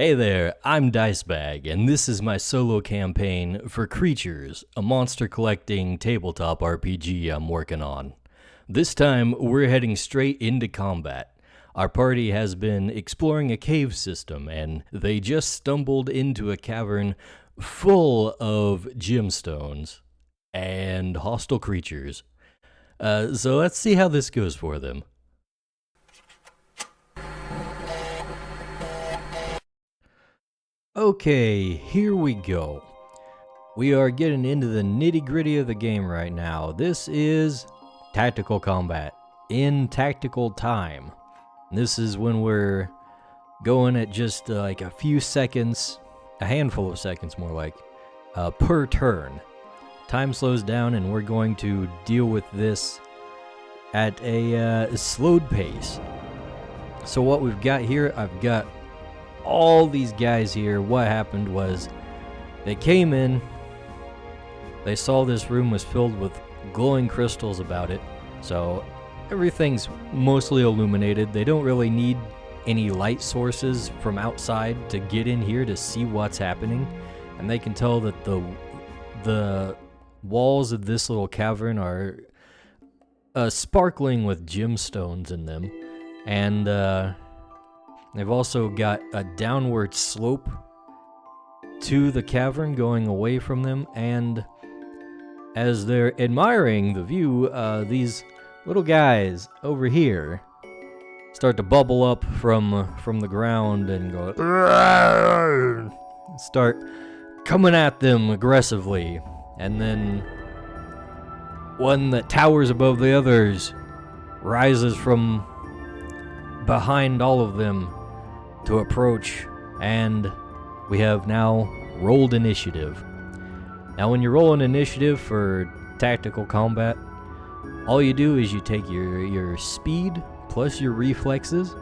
Hey there, I'm Dicebag, and this is my solo campaign for Crytures, a monster collecting tabletop RPG I'm working on. This time, we're heading straight into combat. Our party has been exploring a cave system, and they just stumbled into a cavern full of gemstones and hostile creatures. So let's see how this goes for them. Okay, here we go. We are getting into the nitty-gritty of the game right now. This is tactical combat in tactical time. This is when we're going at just like a few seconds, a handful of seconds more like, per turn. Time slows down and we're going to deal with this at a slowed pace. So what we've got here, I've got all these guys here. What happened was they came in, they saw this room was filled with glowing crystals about it, so everything's mostly illuminated. They don't really need any light sources from outside to get in here to see what's happening, and they can tell that the walls of this little cavern are sparkling with gemstones in them, and they've also got a downward slope to the cavern going away from them, and as they're admiring the view, these little guys over here start to bubble up from the ground and go start coming at them aggressively, and then one that towers above the others rises from behind all of them to approach, and we have now rolled initiative. Now when you roll an initiative for tactical combat, all you do is you take your speed plus your reflexes,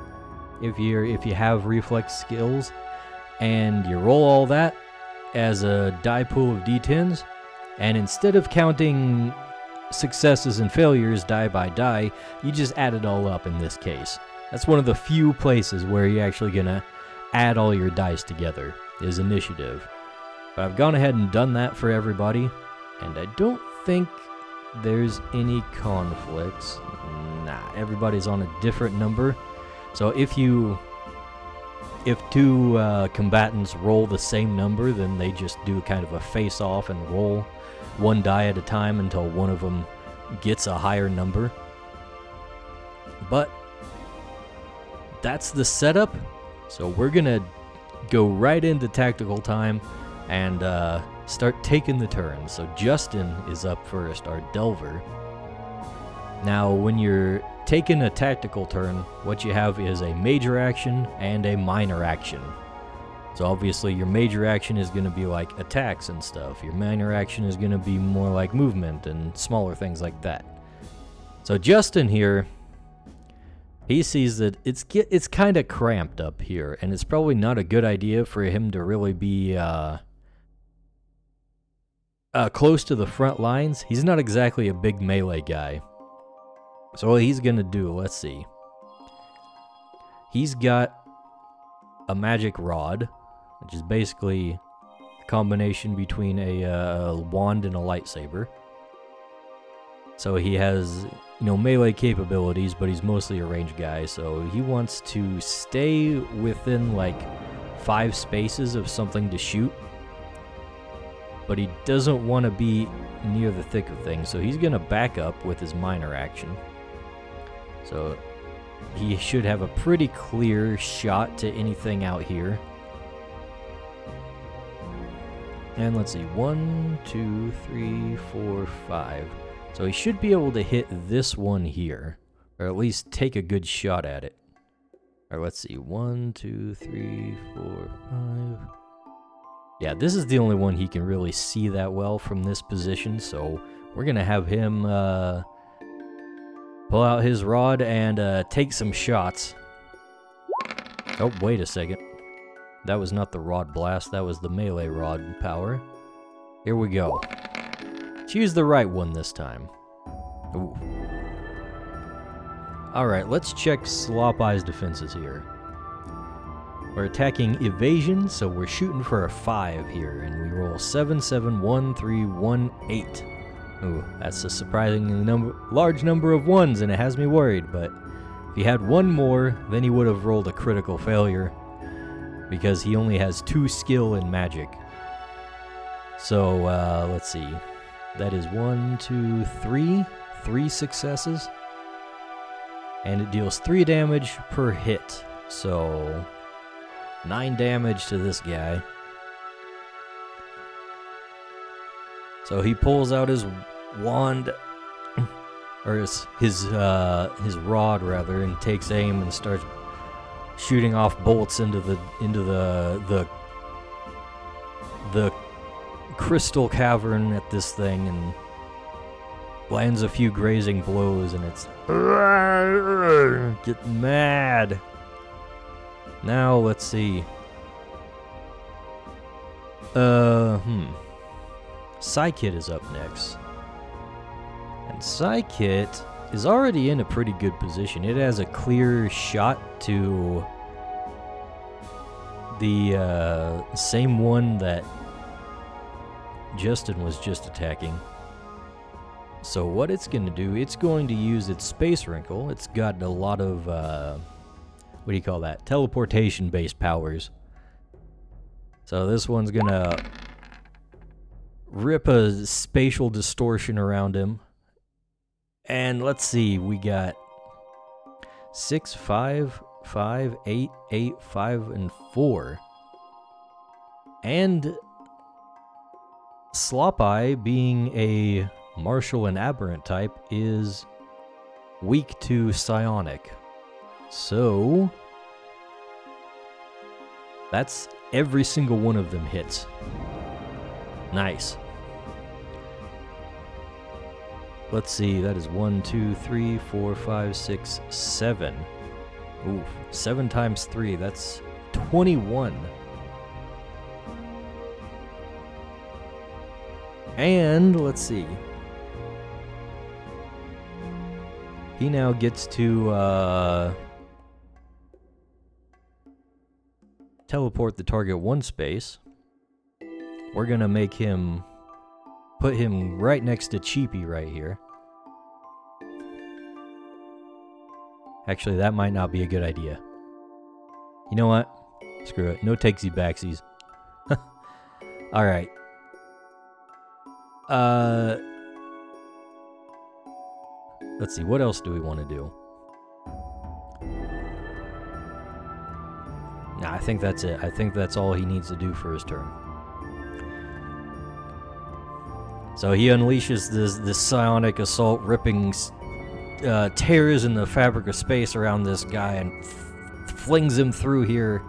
if you have reflex skills, and you roll all that as a die pool of d10s, and instead of counting successes and failures die by die, you just add it all up in this case. That's one of the few places where you're actually gonna add all your dice together, is initiative. But I've gone ahead and done that for everybody, and I don't think there's any conflicts. Nah, everybody's on a different number. So if two combatants roll the same number, then they just do kind of a face-off and roll one die at a time until one of them gets a higher number. But that's the setup, so we're gonna go right into tactical time and start taking the turns. So Justin is up first, our Delver. Now when you're taking a tactical turn, what you have is a major action and a minor action. So obviously your major action is going to be like attacks and stuff. Your minor action is going to be more like movement and smaller things like that. So Justin here, he sees that it's kind of cramped up here, and it's probably not a good idea for him to really be close to the front lines. He's not exactly a big melee guy. So what he's going to do, let's see. He's got a magic rod, which is basically a combination between a wand and a lightsaber. So he has, melee capabilities, but he's mostly a ranged guy, so he wants to stay within like 5 spaces of something to shoot, but he doesn't want to be near the thick of things, so he's going to back up with his minor action. So he should have a pretty clear shot to anything out here. And let's see, 1, 2, 3, 4, 5. So he should be able to hit this one here, or at least take a good shot at it. Or let's see, 1, 2, 3, 4, 5. Yeah, this is the only one he can really see that well from this position, so we're going to have him pull out his rod and take some shots. Oh, wait a second. That was not the rod blast, that was the melee rod power. Here we go. Choose the right one this time. Ooh. Alright, let's check Slop Eye's defenses here. We're attacking evasion, so we're shooting for a 5 here, and we roll 7, 7, 1, 3, 1, 8. Ooh, that's a surprisingly large number of 1s, and it has me worried, but if he had 1 more, then he would have rolled a critical failure, because he only has 2 skill in magic. So, let's see. That is 1, 2, 3. 3 successes. And it deals 3 damage per hit. So, 9 damage to this guy. So he pulls out his wand, or his rod rather, and takes aim and starts shooting off bolts into the crystal cavern at this thing, and lands a few grazing blows, and it's getting mad. Now let's see. Psykit is up next. And Psykit is already in a pretty good position. It has a clear shot to the same one that Justin was just attacking. So what it's going to do, it's going to use its Space Wrinkle. It's got a lot of, what do you call that? Teleportation-based powers. So this one's going to rip a spatial distortion around him. And let's see, we got 6, 5, 5, 8, 8, 5, and 4. And Slop Eye, being a martial and aberrant type, is weak to psionic. So that's every single one of them hits. Nice. Let's see, that is 1, 2, 3, 4, 5, 6, 7. Oof, 7 times 3, that's 21. And let's see. He now gets to teleport the target 1 space. We're gonna make him put him right next to Cheapy right here. Actually, that might not be a good idea. You know what? Screw it. No takesy backsies. Alright. Let's see, what else do we want to do? Nah, I think that's it. I think that's all he needs to do for his turn. So he unleashes this psionic assault, ripping tears in the fabric of space around this guy, and flings him through here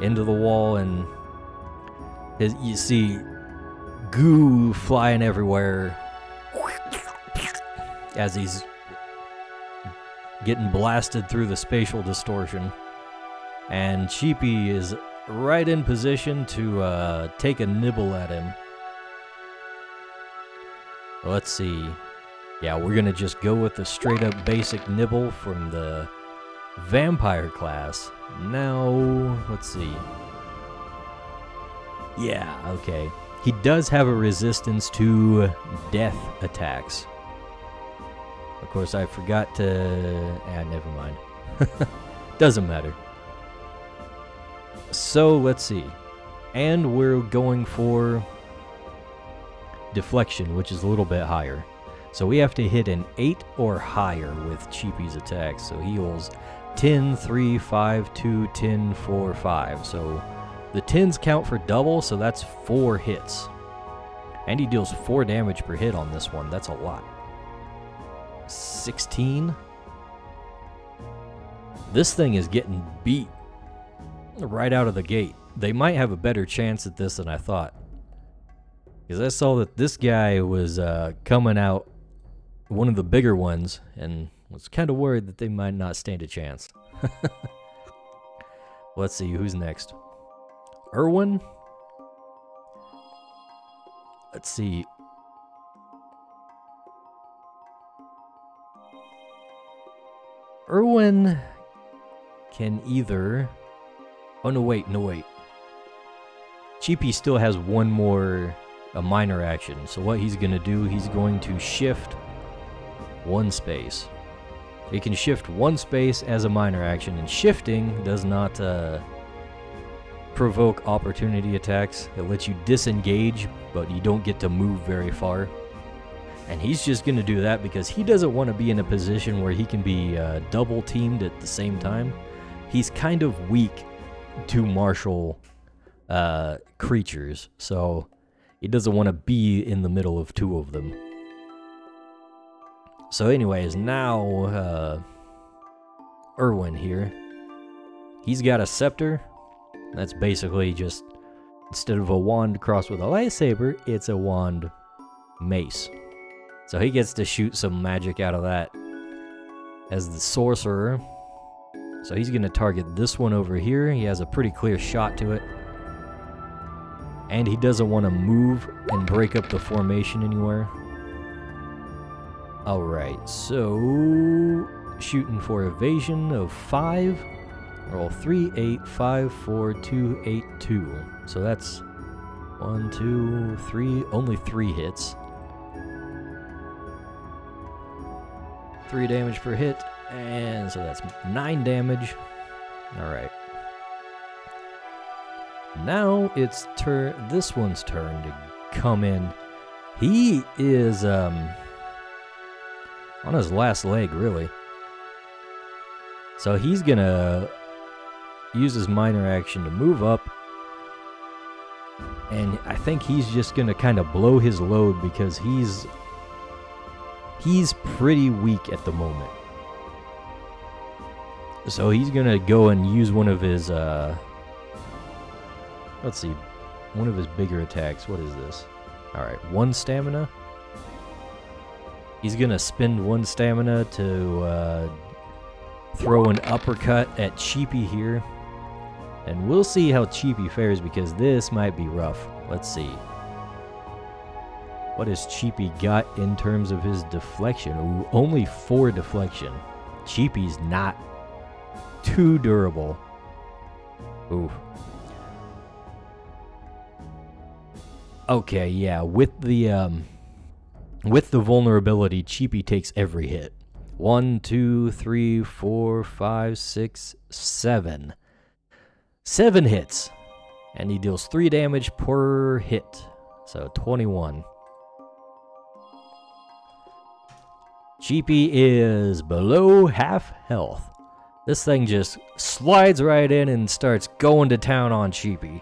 into the wall, and you see goo flying everywhere as he's getting blasted through the spatial distortion. And Cheapy is right in position to take a nibble at him. Let's see. Yeah, we're gonna just go with the straight up basic nibble from the vampire class. Now, let's see. Yeah, okay. He does have a resistance to death attacks. Of course, I forgot to... never mind. Doesn't matter. So, let's see. And we're going for deflection, which is a little bit higher. So we have to hit an 8 or higher with Cheapy's attacks. So he rolls 10, 3, 5, 2, 10, 4, 5. So the 10s count for double, so that's 4 hits. And he deals 4 damage per hit on this one. That's a lot. 16. This thing is getting beat right out of the gate. They might have a better chance at this than I thought. Because I saw that this guy was coming out, one of the bigger ones, and was kind of worried that they might not stand a chance. Let's see, who's next? Erwin? Let's see. Erwin can either Oh, no, wait, no, wait. Cheapy still has one more, a minor action. So what he's going to do, he's going to shift one space. He can shift one space as a minor action, and shifting does not provoke opportunity attacks. It lets you disengage, but you don't get to move very far. And he's just going to do that because he doesn't want to be in a position where he can be double teamed at the same time. He's kind of weak to martial creatures, so he doesn't want to be in the middle of two of them. So anyways, now Erwin here, he's got a scepter. That's basically just, instead of a wand crossed with a lightsaber, it's a wand mace. So he gets to shoot some magic out of that as the sorcerer. So he's going to target this one over here. He has a pretty clear shot to it. And he doesn't want to move and break up the formation anywhere. Alright, so shooting for evasion of 5. Roll 3, 8, 5, 4, 2, 8, 2. So that's 1, 2, 3, only 3 hits. 3 damage per hit, and so that's 9 damage. Alright. Now it's this one's turn to come in. He is on his last leg, really. So he's gonna use his minor action to move up, and I think he's just gonna kind of blow his load because he's pretty weak at the moment. So he's gonna go and use one of his let's see, one of his bigger attacks. What is this? Alright, 1 stamina. He's gonna spend 1 stamina to throw an uppercut at Cheapy here. And we'll see how Cheapy fares because this might be rough. Let's see. What has Cheapy got in terms of his deflection? Ooh, only 4 deflection. Cheapy's not too durable. Ooh. Okay, yeah, with the vulnerability, Cheapy takes every hit. 1, 2, 3, 4, 5, 6, 7. 7 hits. And he deals 3 damage per hit. So 21. Cheapy is below half health. This thing just slides right in and starts going to town on Cheapy.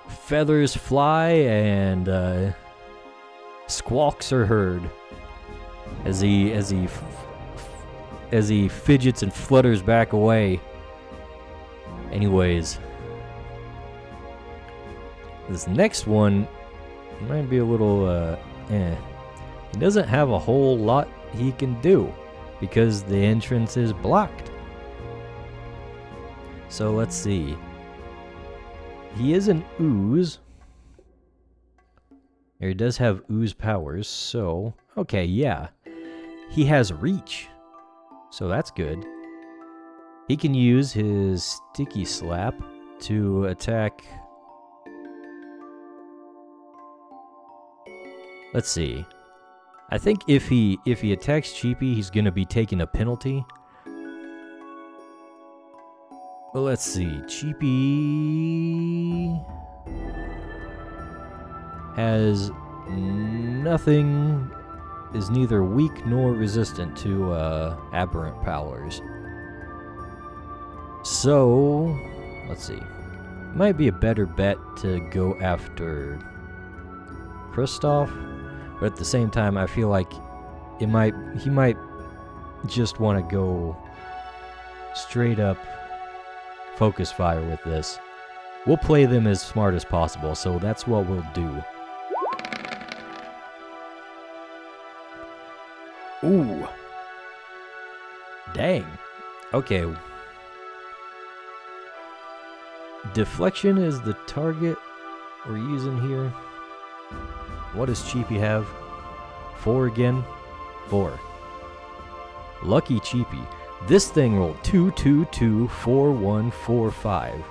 Feathers fly and squawks are heard as he fidgets and flutters back away. Anyways, this next one might be a little He doesn't have a whole lot he can do because the entrance is blocked. So let's see. He is an ooze. He does have ooze powers, so okay, yeah. He has reach, so that's good. He can use his sticky slap to attack. Let's see. I think if he attacks Cheapy, he's gonna be taking a penalty. Well, let's see. Cheapy has nothing, is neither weak nor resistant to aberrant powers. So, let's see. Might be a better bet to go after Kristoff, but at the same time, I feel like he might just want to go straight up focus fire with this. We'll play them as smart as possible, so that's what we'll do. Ooh. Dang. Okay. Deflection is the target we're using here. What does Cheapy have? 4 again? 4. Lucky Cheapy. This thing rolled 2, 2, 2, 4, 1, 4, 5.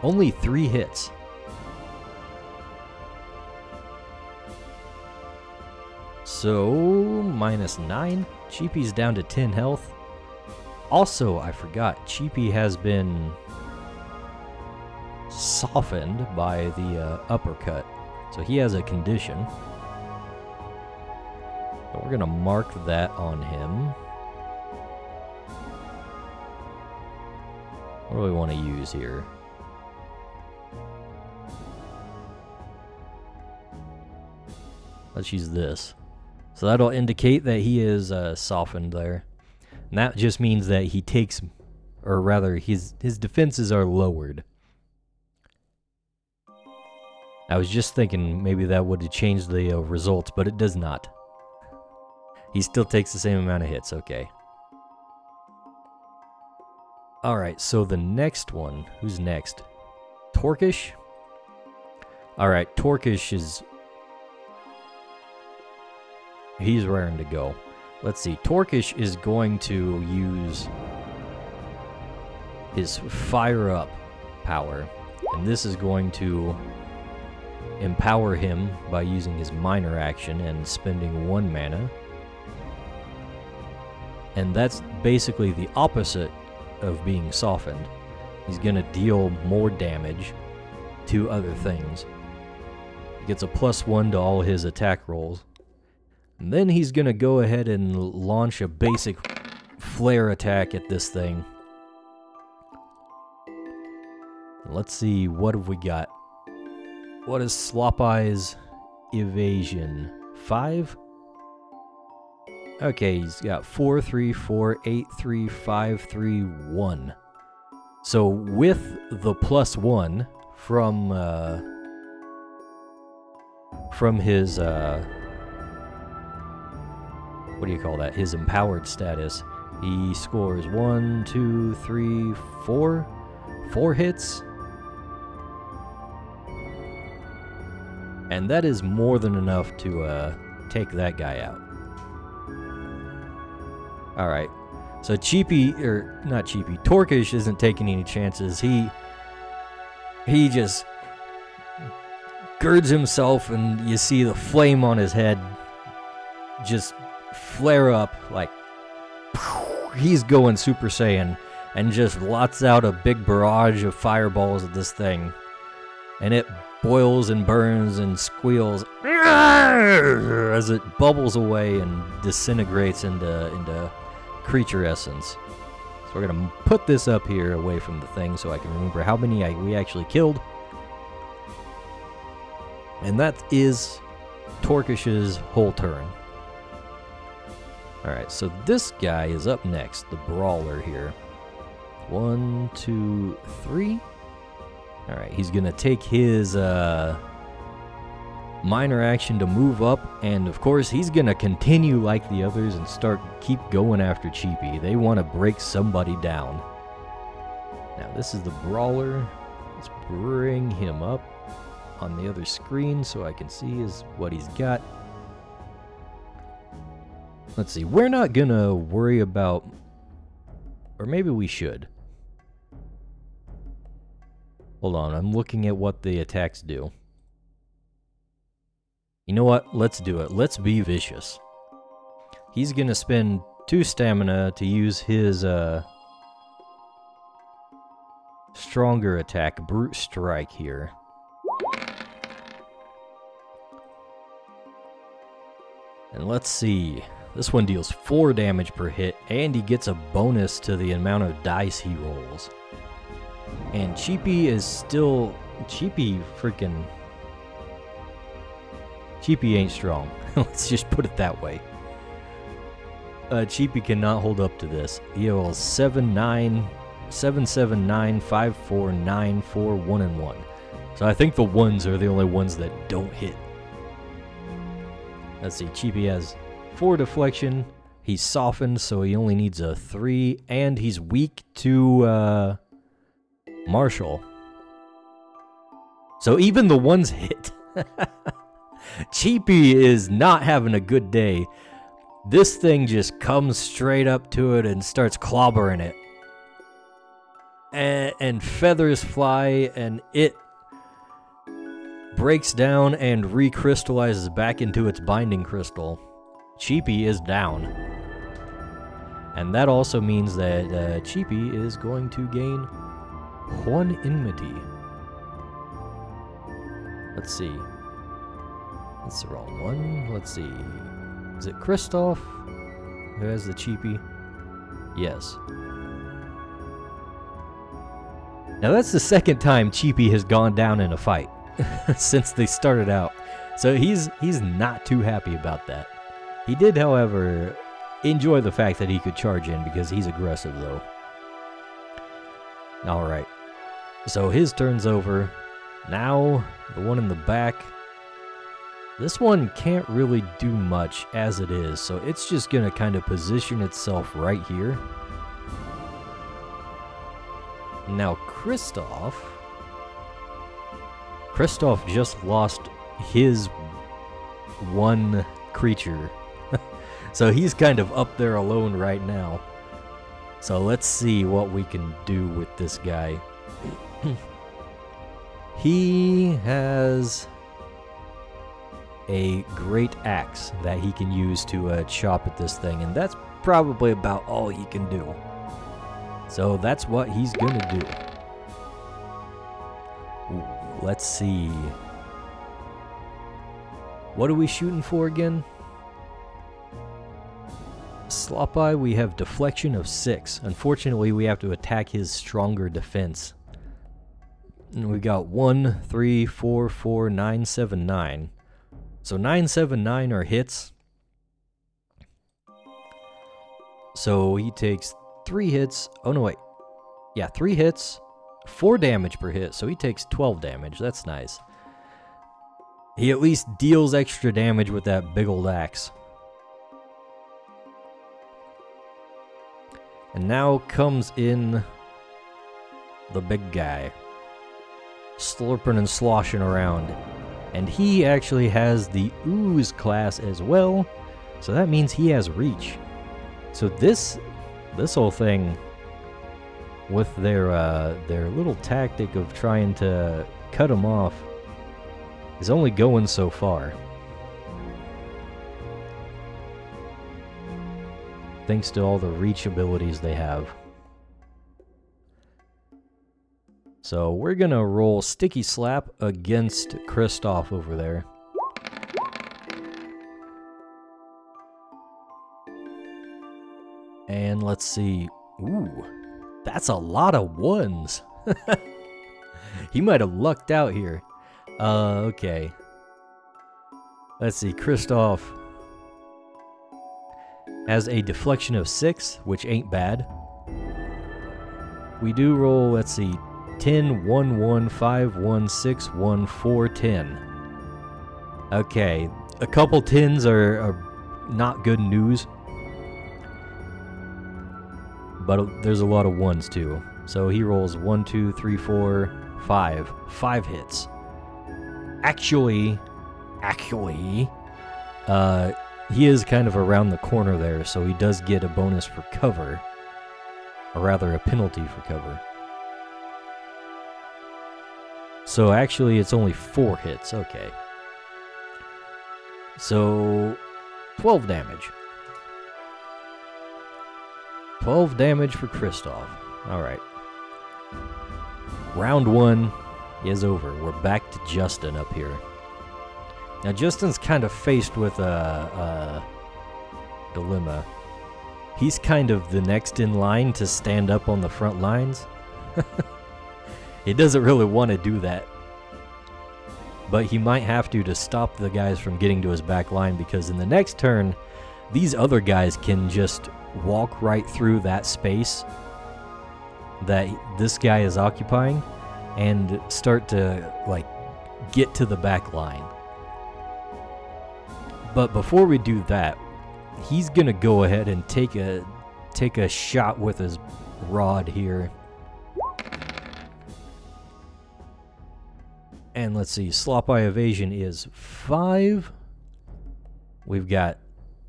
Only 3 hits. So, -9. Cheapy's down to 10 health. Also, I forgot, Cheapy has been softened by the uppercut. So he has a condition. But we're going to mark that on him. What do we want to use here? Let's use this. So that'll indicate that he is softened there. And that just means that he takes, or rather, his defenses are lowered. I was just thinking maybe that would have changed the results, but it does not. He still takes the same amount of hits, okay. Alright, so the next one, who's next? Torkish? Alright, Torkish is... he's raring to go. Let's see, Torkish is going to use his Fire Up power. And this is going to empower him by using his minor action and spending 1 mana. And that's basically the opposite of being softened. He's going to deal more damage to other things. He gets a +1 to all his attack rolls. And then he's going to go ahead and launch a basic flare attack at this thing. Let's see, what have we got? What is Slop Eye's evasion? 5? Okay, he's got 4, 3, 4, 8, 3, 5, 3, 1. So with the +1 from his what do you call that? His empowered status, he scores 1, 2, 3, 4. 4 hits. And that is more than enough to take that guy out. Alright. So Cheapy, or not Cheapy, Torkish isn't taking any chances. He just girds himself, and you see the flame on his head just flare up like he's going Super Saiyan and just lots out a big barrage of fireballs at this thing. And it boils and burns and squeals as it bubbles away and disintegrates into creature essence. So we're going to put this up here away from the thing so I can remember how many we actually killed. And that is Torkish's whole turn. Alright, so this guy is up next, the Brawler here. 1, 2, 3. Alright, he's going to take his minor action to move up, and of course he's going to continue like the others and keep going after Cheapy. They want to break somebody down. Now this is the Brawler. Let's bring him up on the other screen so I can see what he's got. Let's see, we're not going to worry about, or maybe we should. Hold on, I'm looking at what the attacks do. You know what? Let's do it. Let's be vicious. He's going to spend 2 stamina to use his stronger attack, Brute Strike here. And let's see. This one deals 4 damage per hit, and he gets a bonus to the amount of dice he rolls. And Cheapy is still... Cheapy ain't strong. Let's just put it that way. Cheapy cannot hold up to this. He rolls 7, 9, 7, 7, 9, 5, 4, 9, 4, 1, and 1. So I think the ones are the only ones that don't hit. Let's see, Cheapy has 4 deflection. He's softened, so he only needs a 3, and he's weak to Marshall. So even the ones hit. Cheapy is not having a good day. This thing just comes straight up to it and starts clobbering it. And feathers fly, and it breaks down and recrystallizes back into its binding crystal. Cheapy is down. And that also means that Cheapy is going to gain 1 enmity. Let's see. That's the wrong one. Let's see. Is it Kristoff who has the Cheapy? Yes. Now that's the second time Cheapy has gone down in a fight since they started out. So he's not too happy about that. He did, however, enjoy the fact that he could charge in because he's aggressive though. Alright. So his turn's over. Now, the one in the back. This one can't really do much as it is, so it's just gonna kind of position itself right here. Now, Kristoff just lost his one creature. So he's kind of up there alone right now. So let's see what we can do with this guy. He has a great axe that he can use to chop at this thing, and that's probably about all he can do. So that's what he's gonna do. Ooh, let's see. What are we shooting for again? Slop-Eye, we have deflection of 6. Unfortunately, we have to attack his stronger defense. And we got 1, 3, 4, 4, 9, 7, 9. So 9, 7, 9 are hits. So he takes 3 hits. Oh no, wait. Yeah, 3 hits, 4 damage per hit. So he takes 12 damage. That's nice. He at least deals extra damage with that big old axe. And now comes in the big guy, slurping and sloshing around. And he actually has the Ooze class as well, so that means he has reach. So this whole thing, with their little tactic of trying to cut him off, is only going so far. Thanks to all the reach abilities they have. So we're gonna roll Sticky Slap against Kristoff over there. And let's see. Ooh, that's a lot of 1s. He might have lucked out here. Okay. Let's see, Kristoff has a deflection of 6, which ain't bad. We do roll, let's see, 10, 1, 1, 5, 1, 6, 1, 4, 10. Okay, a couple 10s are not good news. But there's a lot of 1s too. So he rolls 1, 2, 3, 4, 5. 5 hits. Actually, he is kind of around the corner there, so he does get a bonus for cover. Or rather, a penalty for cover. So actually, it's only 4 hits. Okay. So, 12 damage. 12 damage for Kristoff. Alright. Round 1 is over. We're back to Justin up here. Now, Justin's kind of faced with a dilemma. He's kind of the next in line to stand up on the front lines. He doesn't really want to do that. But he might have to stop the guys from getting to his back line, because in the next turn, these other guys can just walk right through that space that this guy is occupying and start to, like, get to the back line. But before we do that, he's gonna go ahead and take a shot with his rod here. And let's see, Slop-Eye evasion is 5. We've got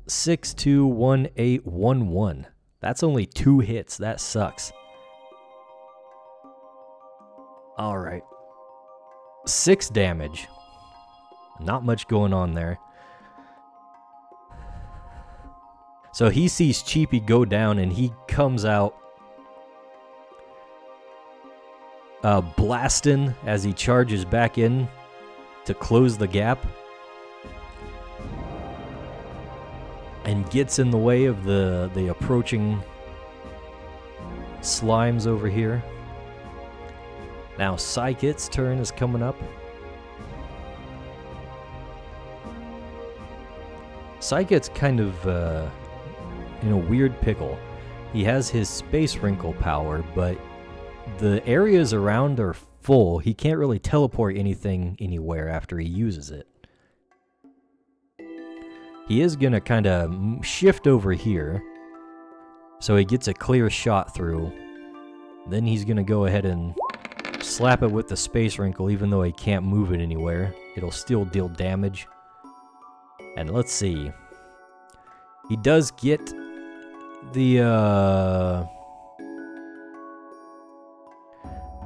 621811. That's only 2 hits. That sucks. Alright. 6 damage. Not much going on there. So he sees Cheapy go down and he comes out blasting as he charges back in to close the gap. And gets in the way of the approaching slimes over here. Now Psychit's turn is coming up. Psychit's kind of in a weird pickle. He has his Space Wrinkle power, but the areas around are full. He can't really teleport anything anywhere after he uses it. He is going to kind of shift over here so he gets a clear shot through. Then he's going to go ahead and slap it with the Space Wrinkle, even though he can't move it anywhere. It'll still deal damage. And let's see. He does get the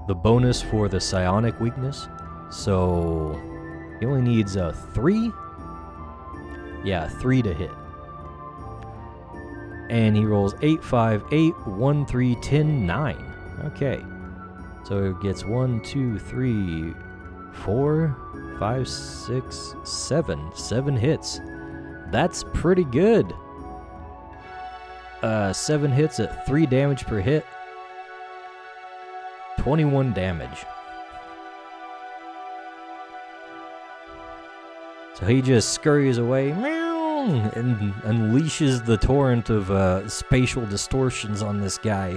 bonus for the psionic weakness. So he only needs a 3. Yeah, 3 to hit. And he rolls 8, 5, 8, 1, 3, 10, 9. Okay. So it gets 1, 2, 3, 4, 5, 6, 7. 7 hits. That's pretty good. 7 hits at 3 damage per hit. 21 damage. So he just scurries away and unleashes the torrent of spatial distortions on this guy.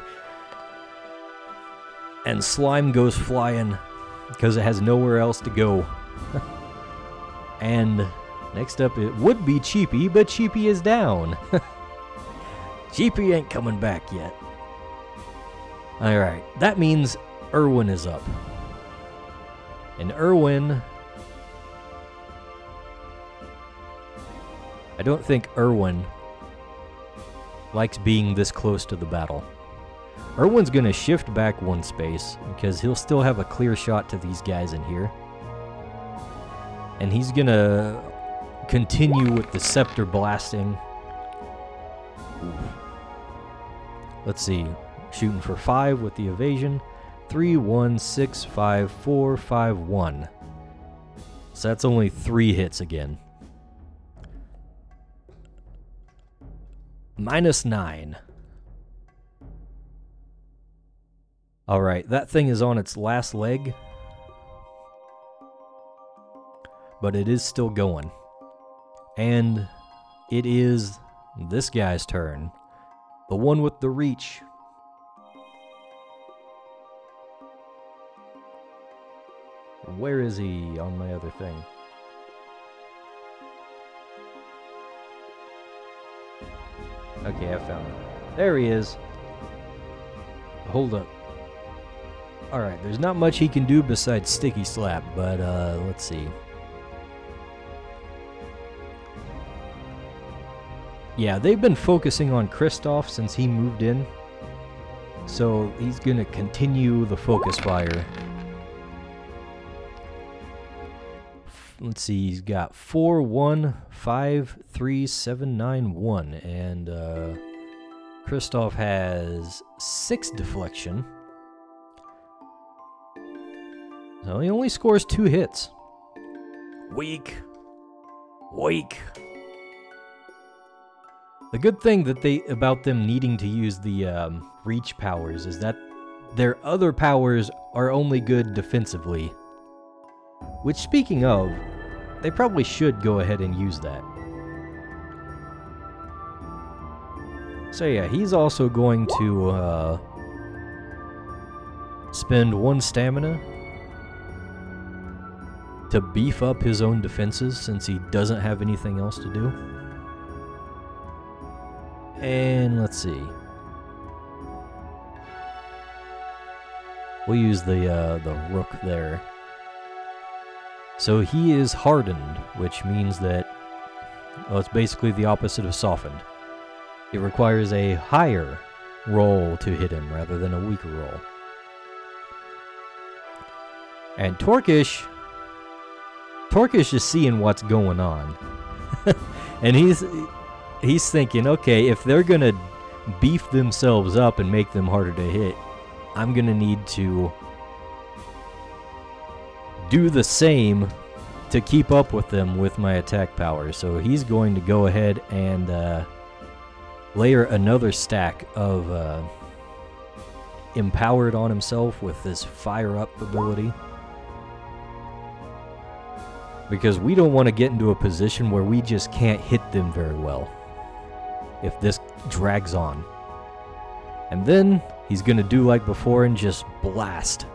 And slime goes flying because it has nowhere else to go. And next up it would be Cheapy, but Cheapy is down. Cheapy ain't coming back yet. Alright, that means Irwin is up. And Irwin... I don't think Irwin likes being this close to the battle. Irwin's going to shift back 1 space because he'll still have a clear shot to these guys in here. And he's going to continue with the scepter blasting. Let's see. Shooting for 5 with the evasion. 3, 1, 6, 5, 4, 5, 1. So that's only 3 hits again. -9. Alright, that thing is on its last leg. But it is still going. And it is this guy's turn. The one with the reach. Where is he on my other thing? Okay, I found him. There he is. Hold up. Alright, there's not much he can do besides Sticky Slap, but let's see. Yeah, they've been focusing on Kristoff since he moved in. So he's gonna continue the focus fire. Let's see, he's got 4, 1, 5, 3, 7, 9, 1. And Kristoff has 6 deflection. So he only scores 2 hits. Weak. Weak. The good thing about them needing to use the reach powers is that their other powers are only good defensively. Which, speaking of, they probably should go ahead and use that. So yeah, he's also going to spend 1 stamina to beef up his own defenses since he doesn't have anything else to do. And let's see. We'll use the rook there. So he is hardened, which means that Well, it's basically the opposite of softened. It requires a higher roll to hit him rather than a weaker roll. And Torkish is seeing what's going on. And he's thinking, okay, if they're going to beef themselves up and make them harder to hit, I'm going to need to do the same to keep up with them with my attack power. So he's going to go ahead and layer another stack of empowered on himself with this fire up ability. Because we don't want to get into a position where we just can't hit them very well if this drags on. And then he's going to do like before and just blast.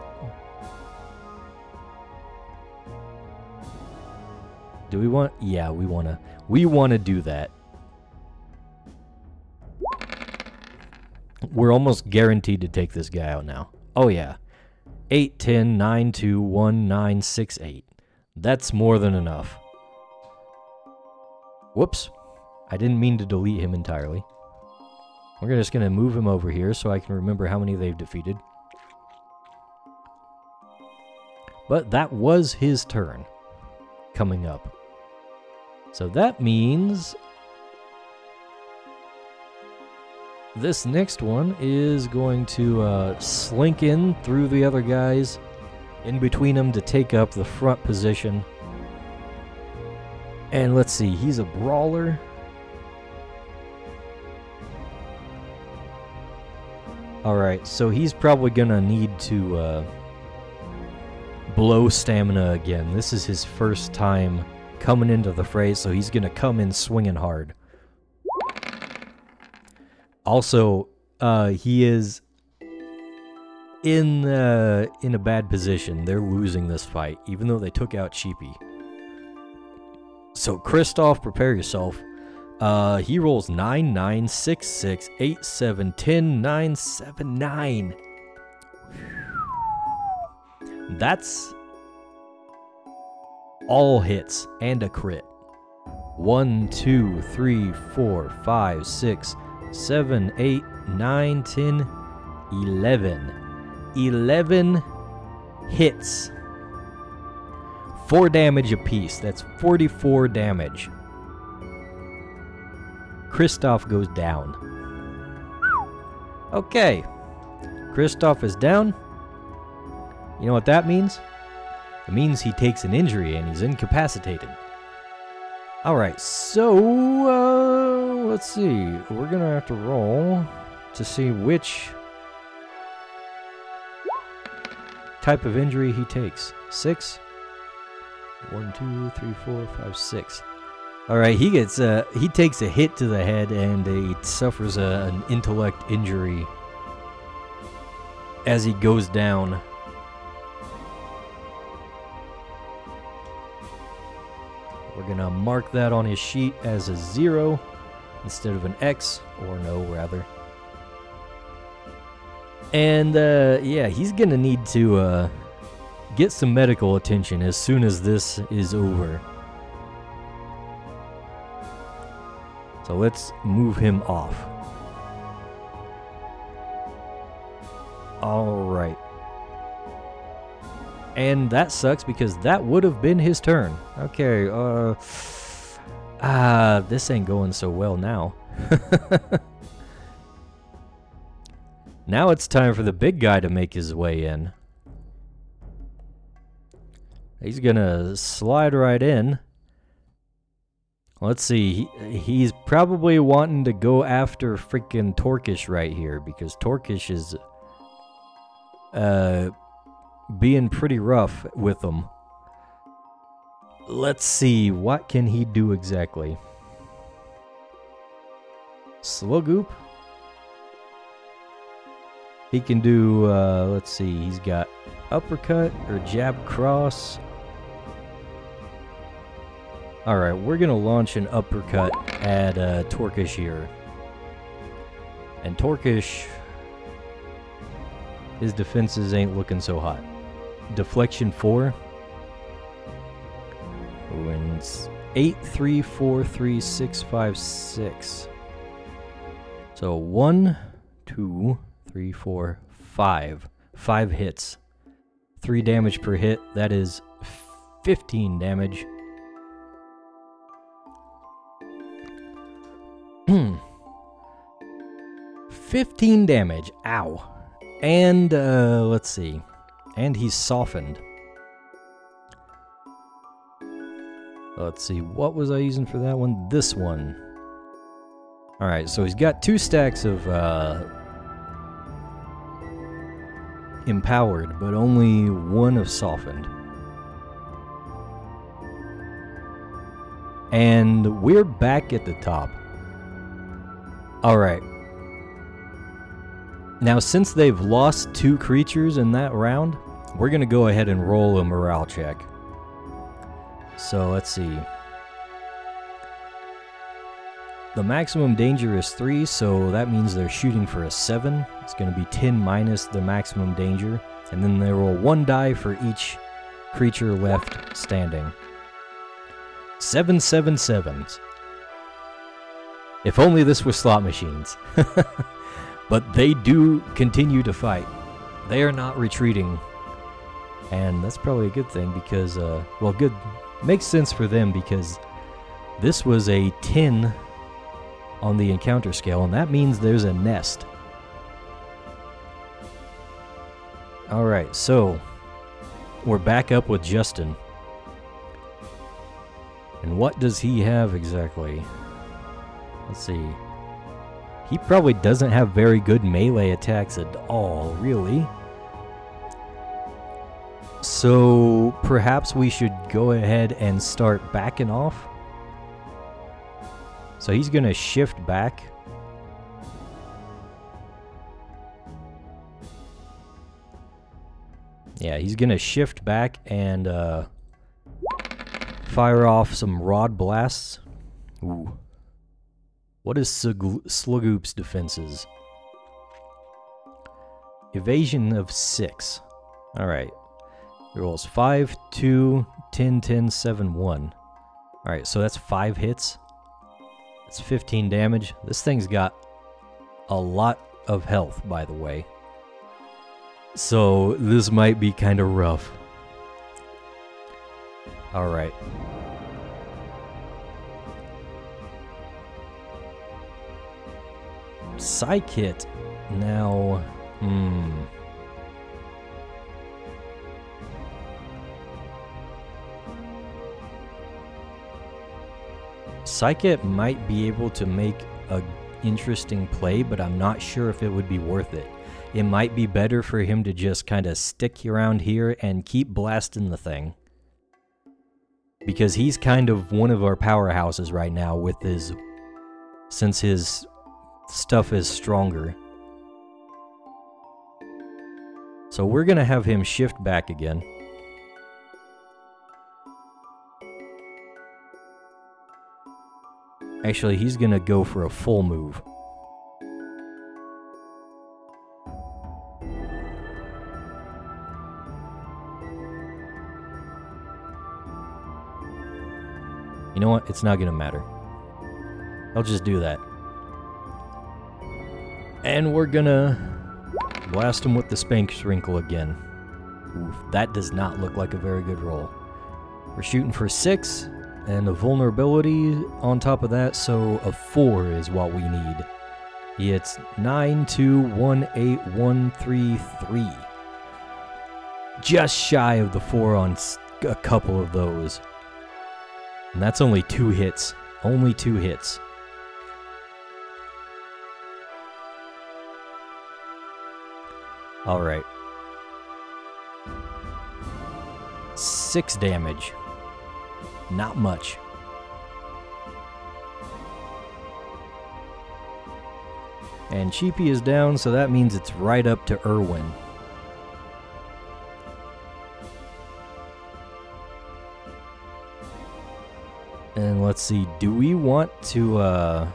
Do we want? Yeah, we want to do that. We're almost guaranteed to take this guy out now. Oh yeah. 8, 10, 9, 2, 1, 9, 6, 8. That's more than enough. Whoops. I didn't mean to delete him entirely. We're just going to move him over here so I can remember how many they've defeated. But that was his turn coming up. So that means this next one is going to slink in through the other guys, in between them to take up the front position. And let's see, he's a brawler. Alright, so he's probably gonna need to blow stamina again. This is his first time coming into the fray, so he's gonna come in swinging hard. Also, he is in a bad position. They're losing this fight, even though they took out Cheapy. So, Kristoff, prepare yourself. He rolls 9, 9, 6, 6, 8, 7, 10, 9, 7, 9. That's all hits and a crit. 1, 2, 3, 4, 5, 6, 7, 8, 9, 10, 11. 11 hits. 4 damage apiece. That's 44 damage. Kristoff goes down. Okay. Kristoff is down. You know what that means? It means he takes an injury and he's incapacitated. Alright, so let's see. We're gonna have to roll to see which type of injury he takes. 6. 1, 2, 3, 4, 5, 6. Alright, he takes a hit to the head and he suffers an intellect injury as he goes down. We're gonna mark that on his sheet as a 0 instead of an X, or no, rather. And yeah, he's gonna need to get some medical attention as soon as this is over. So let's move him off. Alright. And that sucks because that would have been his turn. Okay, this ain't going so well now. Now it's time for the big guy to make his way in. He's gonna slide right in. Let's see, he's probably wanting to go after freaking Torkish right here, because Torkish is being pretty rough with him. Let's see, what can he do exactly? Sluggoop? He can do, let's see, he's got uppercut or jab cross. Alright, we're going to launch an uppercut at Torkish here. And Torkish, his defenses ain't looking so hot. Deflection 4. And 8, 3, 4, 3, 6, 5, 6. So 1, 2, 3, 4, 5. 5 hits. 3 damage per hit. That is 15 damage. 15 damage. Ow. And, let's see. And he's softened. Let's see, what was I using for that one? This one. Alright, so he's got 2 stacks of, empowered, but only 1 of softened. And we're back at the top. Alright. Now, since they've lost 2 creatures in that round, we're going to go ahead and roll a morale check. So, let's see. The maximum danger is 3, so that means they're shooting for a 7. It's going to be 10 minus the maximum danger. And then they roll 1 die for each creature left standing. 7 7/7s. If only this was slot machines. But they do continue to fight. They are not retreating. And that's probably a good thing because, well, good. Makes sense for them because this was a 10 on the encounter scale, and that means there's a nest. Alright, so we're back up with Justin. And what does he have exactly? Let's see. He probably doesn't have very good melee attacks at all, really. So perhaps we should go ahead and start backing off. So he's going to shift back. Yeah, he's going to shift back and fire off some rod blasts. Ooh. What is Slugoop's defenses? Evasion of 6. Alright. He rolls 5, 2, 10, 10, 7, 1. Alright, so that's 5 hits. That's 15 damage. This thing's got a lot of health, by the way. So this might be kind of rough. Alright. Psych hit. Now, Psychic might be able to make a interesting play, but I'm not sure if it would be worth it. It might be better for him to just kind of stick around here and keep blasting the thing. Because he's kind of one of our powerhouses right now with his... since his stuff is stronger. So we're gonna have him shift back again. Actually, he's gonna go for a full move. You know what? It's not gonna matter. I'll just do that. And we're gonna blast him with the Spank Shrinkle again. Oof, that does not look like a very good roll. We're shooting for 6. And a vulnerability on top of that, so a 4 is what we need. It's 9, 2, 1, 8, 1, 3, 3. Just shy of the 4 on a couple of those. And that's only 2 hits. Only 2 hits. Alright. 6 damage. Not much. And Cheapy is down, so that means it's right up to Irwin. And let's see, do we want to,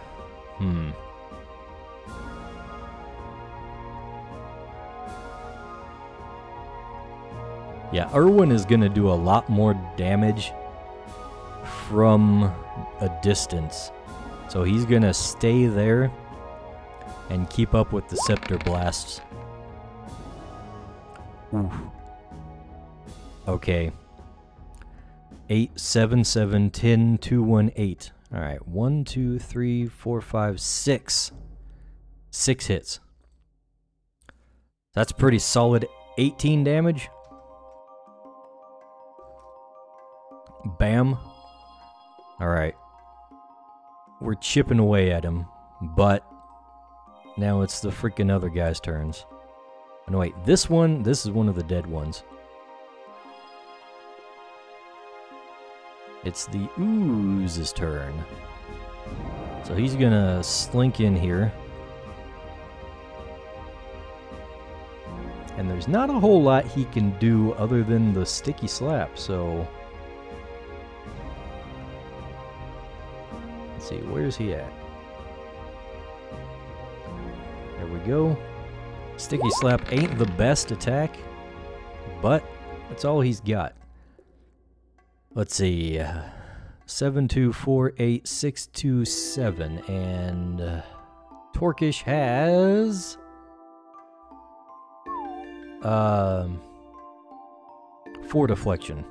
Yeah, Irwin is gonna do a lot more damage from a distance. So he's gonna stay there and keep up with the scepter blasts. Oof. Okay. 8, 7, 7, 10, 2, 1, 8. Alright, 1, 2, 3, 4, 5, 6. 6 hits. That's pretty solid 18 damage. Bam. Alright. We're chipping away at him, but now it's the freaking other guy's turns. Oh, no, wait, this is one of the dead ones. It's the Ooze's turn. So he's gonna slink in here. And there's not a whole lot he can do other than the sticky slap, so... Let's see, where's he at? There we go. Sticky slap ain't the best attack, but that's all he's got. Let's see. 7, 2, 4, 8, 6, 2, 7. And Torkish has 4 deflection.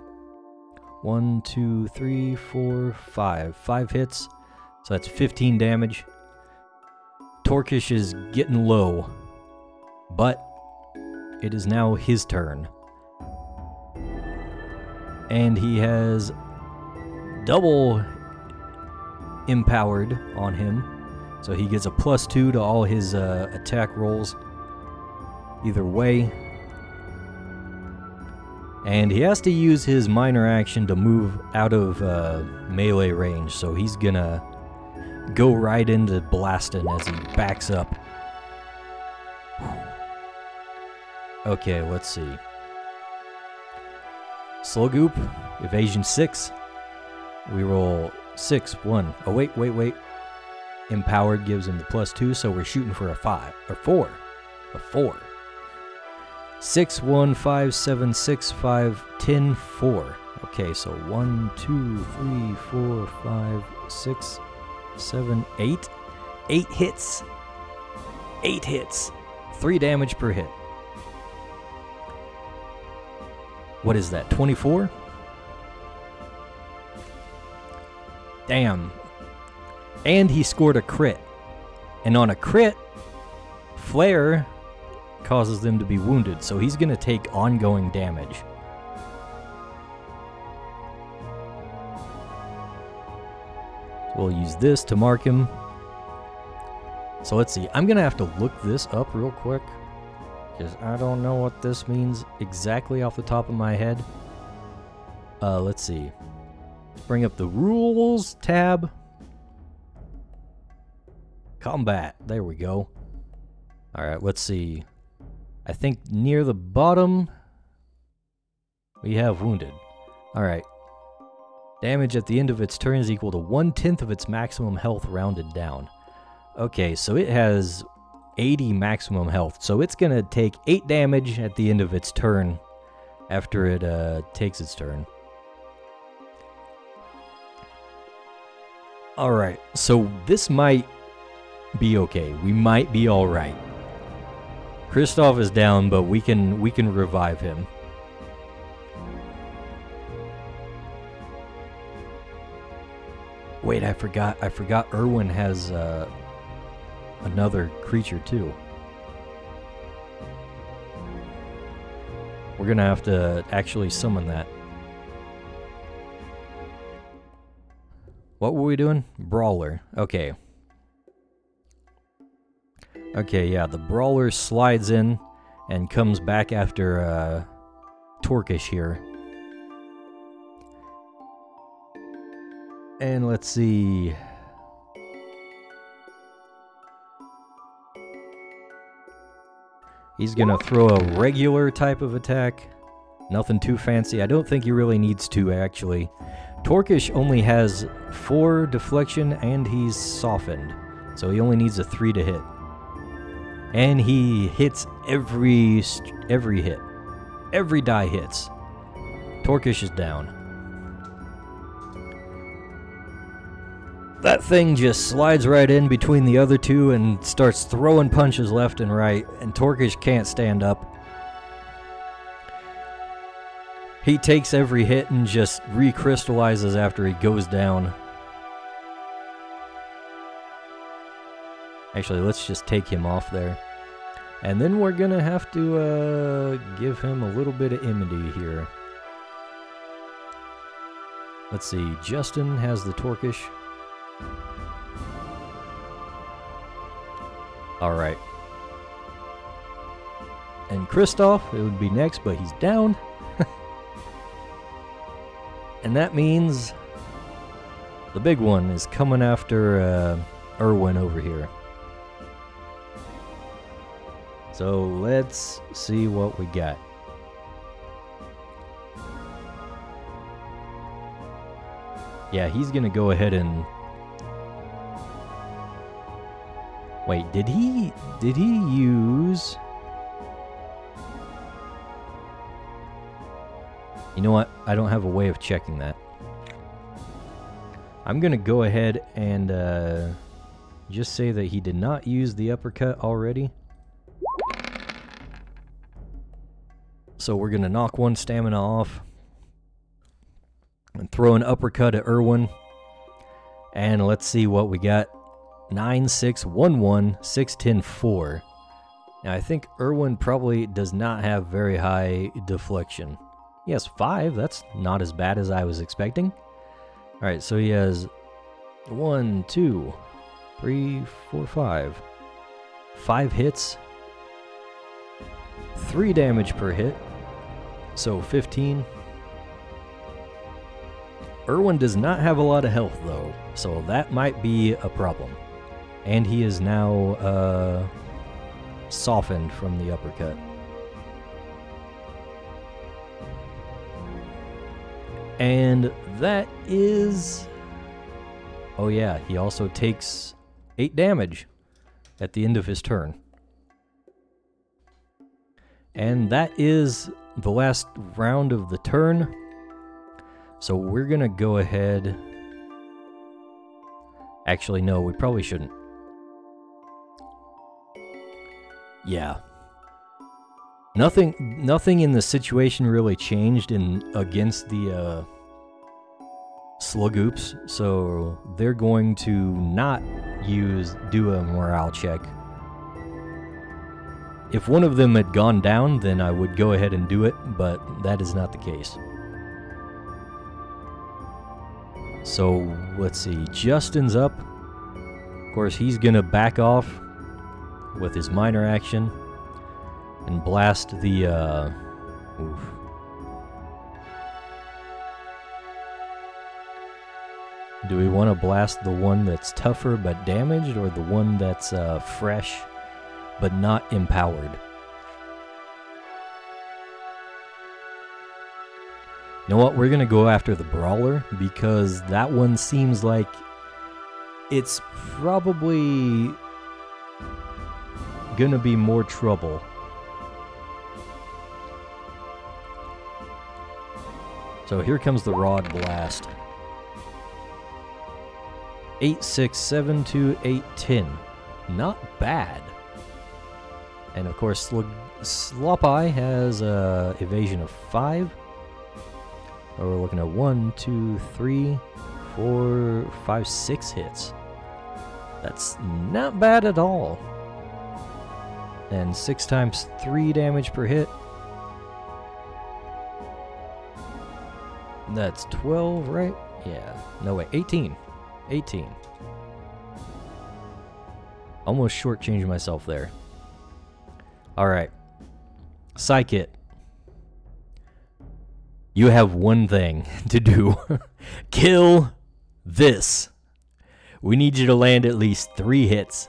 1, 2, 3, 4, 5. 5 hits. So that's 15 damage. Torkish is getting low, but it is now his turn. And he has double empowered on him. So he gets a +2 to all his attack rolls. Either way. And he has to use his minor action to move out of melee range. So he's gonna go right into blasting as he backs up. Okay, let's see. Slowgoop, evasion 6. We roll 6, 1. Oh, wait. Empowered gives him the +2, so we're shooting for a 5, or 4. A 4. 6, 1, 5, 7, 6, 5, 10, 4. Okay, so 1, 2, 3, 4, 5, 6, 7, 8. 8 hits. 8 hits. 3 damage per hit. What is that, 24? Damn. And he scored a crit. And on a crit, Flare causes them to be wounded, so he's going to take ongoing damage. We'll use this to mark him. So let's see. I'm going to have to look this up real quick, because I don't know what this means exactly off the top of my head. Let's see. Let's bring up the rules tab. Combat. There we go. Alright, let's see. I think near the bottom, we have wounded. Alright. Damage at the end of its turn is equal to 1/10 of its maximum health rounded down. Okay, so it has 80 maximum health, so it's gonna take 8 damage at the end of its turn after it takes its turn. Alright, so this might be okay. We might be alright. Kristoff is down, but we can revive him. Wait, I forgot Erwin has another creature too. We're gonna have to actually summon that. What were we doing? Brawler. Okay. Okay, yeah, the Brawler slides in and comes back after Torkish here. And let's see. He's gonna throw a regular type of attack. Nothing too fancy. I don't think he really needs to, actually. Torkish only has 4 deflection and he's softened. So he only needs a 3 to hit. And he hits every hit. Every die hits. Torkish is down. That thing just slides right in between the other two and starts throwing punches left and right, and Torkish can't stand up. He takes every hit and just recrystallizes after he goes down. Actually, let's just take him off there. And then we're gonna have to give him a little bit of immunity here. Let's see, Justin has the Torkish. Alright. And Kristoff, it would be next, but he's down. And that means the big one is coming after Erwin over here. So let's see what we got. Yeah, he's gonna go ahead and... Wait, did he use... You know what? I don't have a way of checking that. I'm gonna go ahead and just say that he did not use the uppercut already. So we're gonna knock one stamina off and throw an uppercut at Erwin. And let's see what we got. 9, 6, 1, 1, 6, 10, 4. Now I think Erwin probably does not have very high deflection. He has 5. That's not as bad as I was expecting. Alright, so he has 1, 2, 3, 4, 5. 5 hits. 3 damage per hit. So 15. Erwin does not have a lot of health though, so that might be a problem. And he is now softened from the uppercut. And that is... Oh yeah, he also takes 8 damage at the end of his turn. And that is the last round of the turn. So we're gonna go ahead... Actually, no, we probably shouldn't. Yeah. Nothing in the situation really changed against the Slugoops, so they're going to not do a morale check. If one of them had gone down, then I would go ahead and do it, but that is not the case. So, let's see, Justin's up. Of course, he's gonna back off with his minor action and blast the, oof. Do we want to blast the one that's tougher but damaged, or the one that's fresh but not empowered? You know what? We're going to go after the Brawler, because that one seems like it's probably going to be more trouble. So here comes the Rod Blast. 8, 6, 7, 2, 8, 10. Not bad. And of course, Slop-Eye has evasion of 5. So we're looking at 1, 2, 3, 4, 5, 6 hits. That's not bad at all. And 6 times 3 damage per hit. That's 12, right? Yeah. No, wait. 18. 18. Almost shortchanged myself there. Alright. Psych-It. You have one thing to do. Kill this. We need you to land at least 3 hits.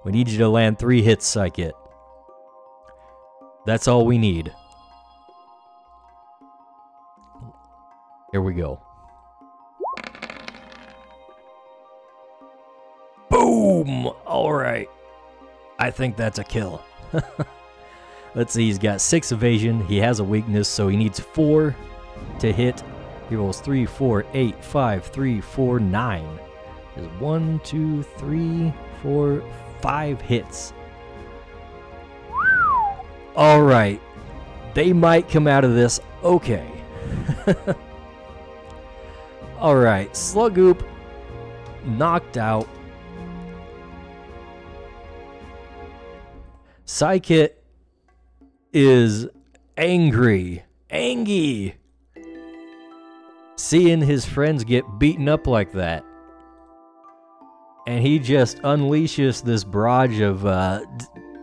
We need you to land 3 hits, Psych-It. That's all we need. Here we go. Boom! Alright. I think that's a kill. Let's see, he's got 6 evasion. He has a weakness, so he needs 4 to hit. He rolls 3, 4, 8, 5, 3, 4, 9. is 1, 2, 3, 4, 5 hits. Alright. They might come out of this okay. Alright, Sluggoop knocked out. Psykit is angry. Seeing his friends get beaten up like that. And he just unleashes this barrage of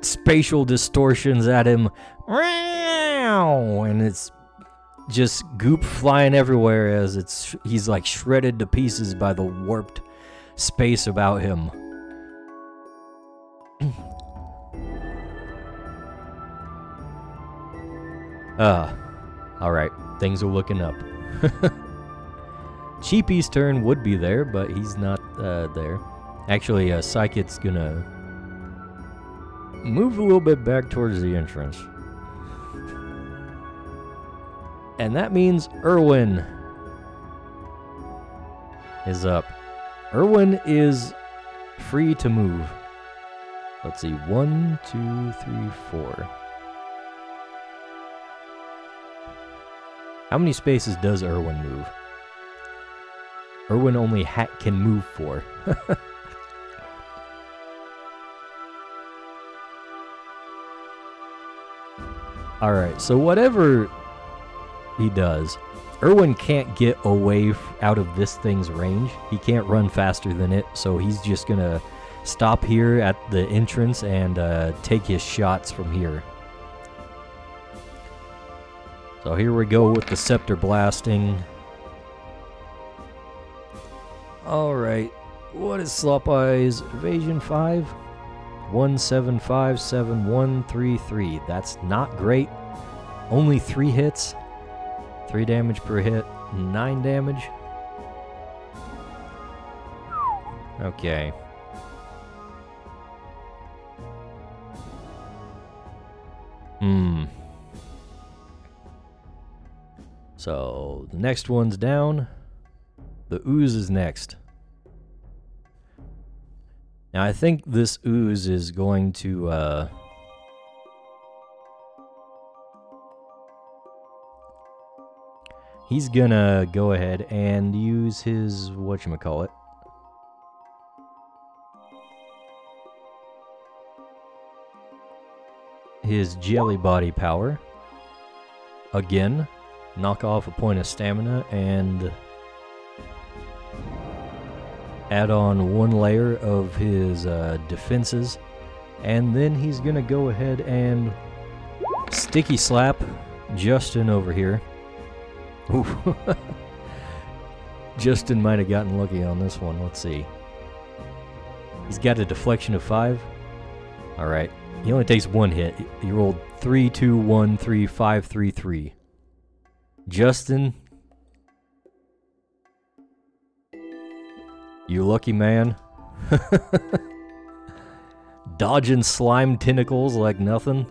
spatial distortions at him. And it's just goop flying everywhere as he's like shredded to pieces by the warped space about him. Alright, things are looking up. Cheapy's turn would be there, but he's not there. Actually, Psychic's gonna move a little bit back towards the entrance. And that means Erwin is up. Erwin is free to move. Let's see, 1, 2, 3, 4. How many spaces does Erwin move? Erwin only can move 4. Alright, so whatever he does, Erwin can't get away out of this thing's range. He can't run faster than it, so he's just gonna stop here at the entrance and take his shots from here. So here we go with the scepter blasting. Alright, what is Slop Eye's evasion 5? 1757133. That's not great. Only 3 hits. 3 damage per hit. 9 damage. Okay. So the next one's down. The ooze is next. Now I think this ooze is going to he's gonna go ahead and use his whatchamacallit. His jelly body power. Again, knock off a point of stamina and add on 1 layer of his defenses, and then he's gonna go ahead and sticky slap Justin over here. Ooh. Justin might have gotten lucky on this one. Let's see. He's got a deflection of 5. Alright. He only takes 1 hit. He rolled 3, 2, 1, 3, 5, 3, 3. Justin, you lucky man. Dodging slime tentacles like nothing.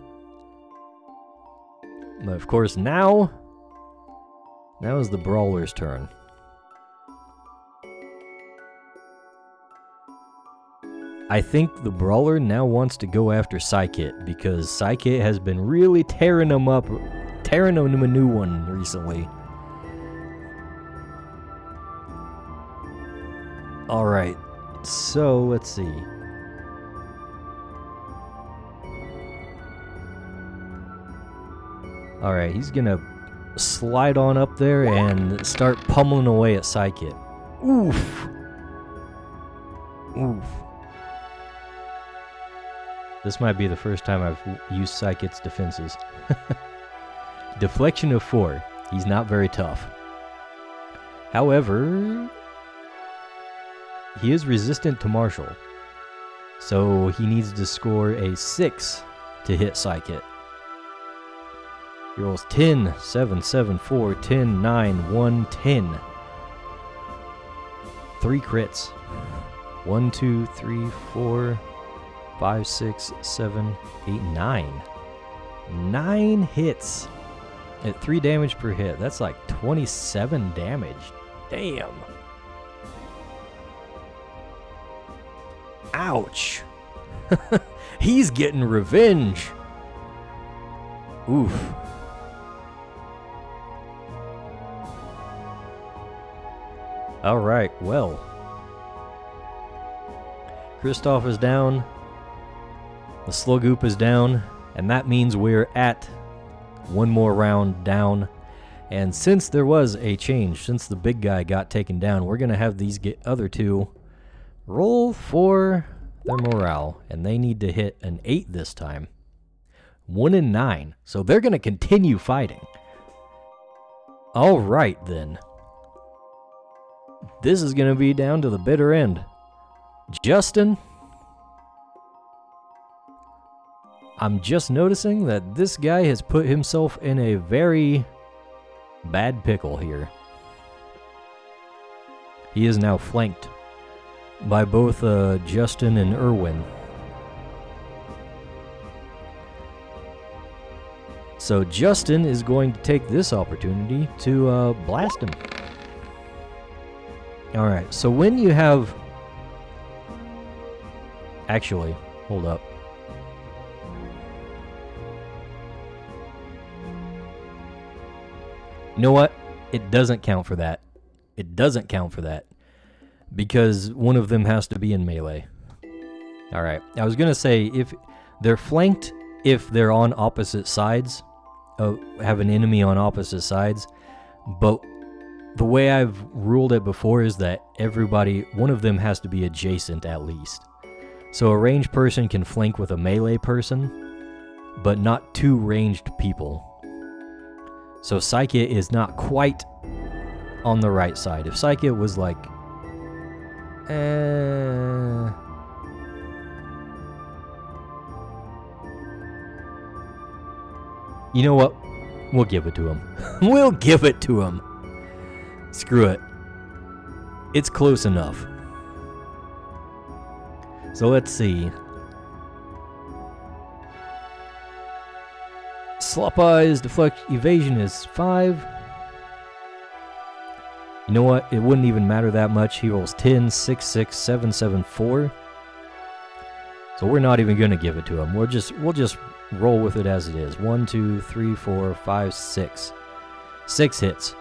But of course now is the brawler's turn. I think the brawler now wants to go after Psykit because Psykit has been really tearing him up, tearing him a new one recently. Alright, so let's see. Alright, he's gonna slide on up there and start pummeling away at Psykit. Oof! Oof. This might be the first time I've used Psykit's defenses. Deflection of 4. He's not very tough. However, he is resistant to martial. So he needs to score a 6 to hit Psykit. He rolls 10, 7, 7, 4, 10, 9, 1, 10. 3 crits. 1, 2, 3, 4, 5, 6, 7, 8, 9. 9 hits at 3 damage per hit. That's like 27 damage. Damn. Ouch. He's getting revenge. Oof. Alright, well. Kristoff is down. The Sluggoop is down. And that means we're at one more round down. And since there was a change, since the big guy got taken down, we're going to have these other two roll for their morale. And they need to hit an 8 this time. 1 and 9. So they're going to continue fighting. Alright then. This is going to be down to the bitter end. Justin, I'm just noticing that this guy has put himself in a very bad pickle here. He is now flanked by both Justin and Erwin. So Justin is going to take this opportunity to blast him. Alright, so when you have... Actually, hold up. You know what? It doesn't count for that. It doesn't count for that. Because one of them has to be in melee. Alright, I was gonna say, if they're flanked, if they're on opposite sides, have an enemy on opposite sides, but the way I've ruled it before is that one of them has to be adjacent at least. So a ranged person can flank with a melee person, but not two ranged people. So Psyche is not quite on the right side. If Psyche was like... You know what? We'll give it to him. We'll give it to him. Screw it. It's close enough. So let's see. Slop Eyes, deflect, evasion is 5. You know what? It wouldn't even matter that much. He rolls 10, 6, 6, 7, 7, 4. So we're not even going to give it to him. We'll just roll with it as it is. 1, 2, 3, 4, 5, 6. 6 hits.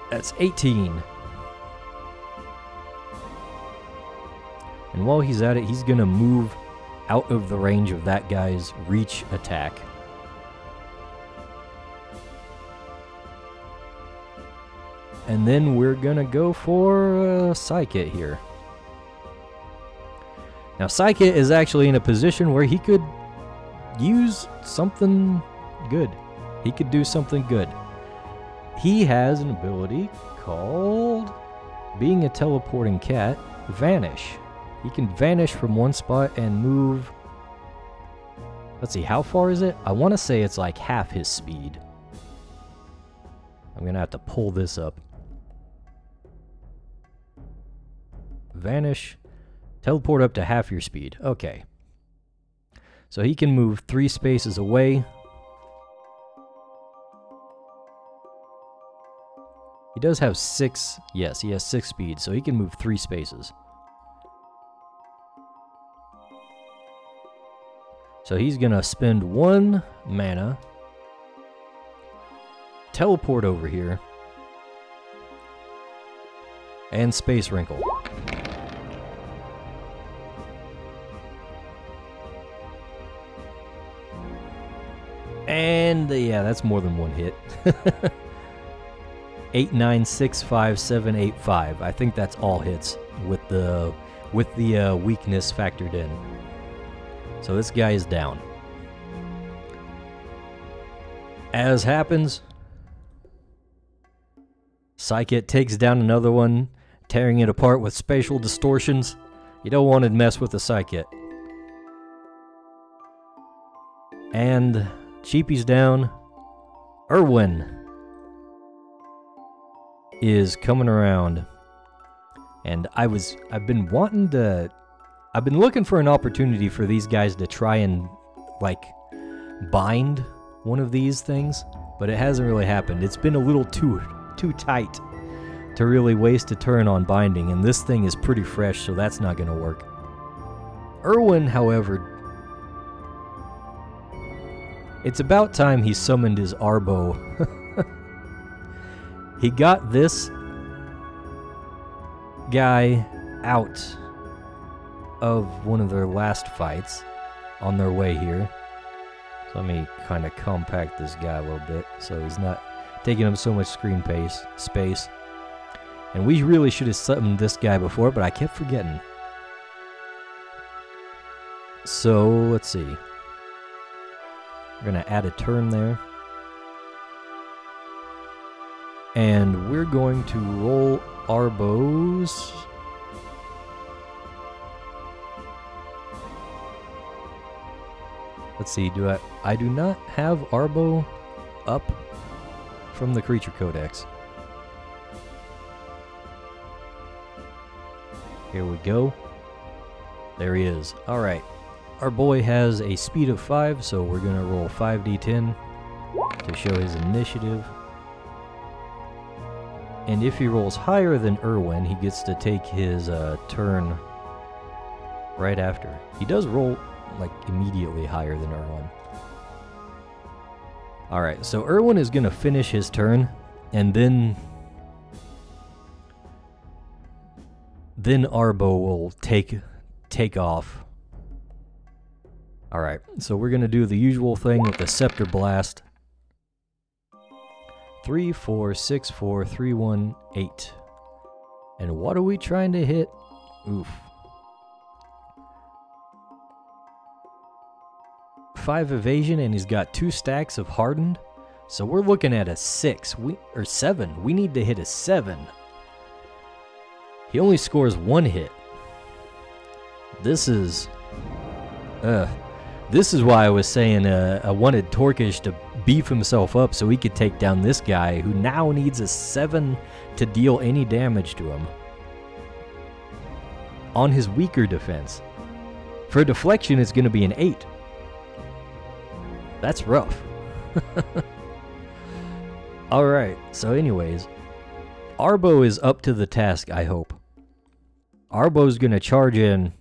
That's 18. And while he's at it, he's going to move out of the range of that guy's reach attack. And then we're going to go for Psyche here. Now, Psyche is actually in a position where he could use something good. He could do something good. He has an ability called, being a teleporting cat, Vanish. He can vanish from one spot and move... Let's see, how far is it? I want to say it's like half his speed. I'm going to have to pull this up. Vanish. Teleport up to half your speed. Okay. So he can move 3 spaces away. He does have 6. Yes, he has 6 speed, so he can move 3 spaces. So he's going to spend 1 mana. Teleport over here. And Space Wrinkle. And yeah, that's more than 1 hit. 8, 9, 6, 5, 7, 8, 5. I think that's all hits with the weakness factored in. So this guy is down. As happens, Psyche takes down another one, tearing it apart with spatial distortions. You don't want to mess with the Psyche. And Cheapy's down. Erwin is coming around. And I've been looking for an opportunity for these guys to try and like bind one of these things, but it hasn't really happened. It's been a little too tight to really waste a turn on binding, and this thing is pretty fresh, so that's not going to work. Erwin, however, it's about time he summoned his Arbo. He got this guy out of one of their last fights on their way here. So let me kind of compact this guy a little bit so he's not taking up so much screen space. And we really should have summoned this guy before, but I kept forgetting. So let's see. We're going to add a turn there. And we're going to roll Arbos. Let's see, I do not have Arbo up from the Creature Codex. Here we go. There he is. Alright. Our boy has a speed of 5, so we're going to roll 5d10 to show his initiative. And if he rolls higher than Erwin, he gets to take his turn right after. He does roll like immediately higher than Erwin. Alright, so Erwin is going to finish his turn, and then Arbo will take off. Alright, so we're going to do the usual thing with the Scepter Blast. 3, 4, 6, 4, 3, 1, 8. And what are we trying to hit? Oof. 5 evasion, and he's got 2 stacks of hardened. So we're looking at a 6 or 7. We need to hit a 7. He only scores 1 hit. This is why I was saying I wanted Torkish to beef himself up so he could take down this guy who now needs a 7 to deal any damage to him on his weaker defense. For deflection, it's going to be an 8. That's rough. Alright, so anyways, Arbo is up to the task, I hope. Arbo's going to charge in.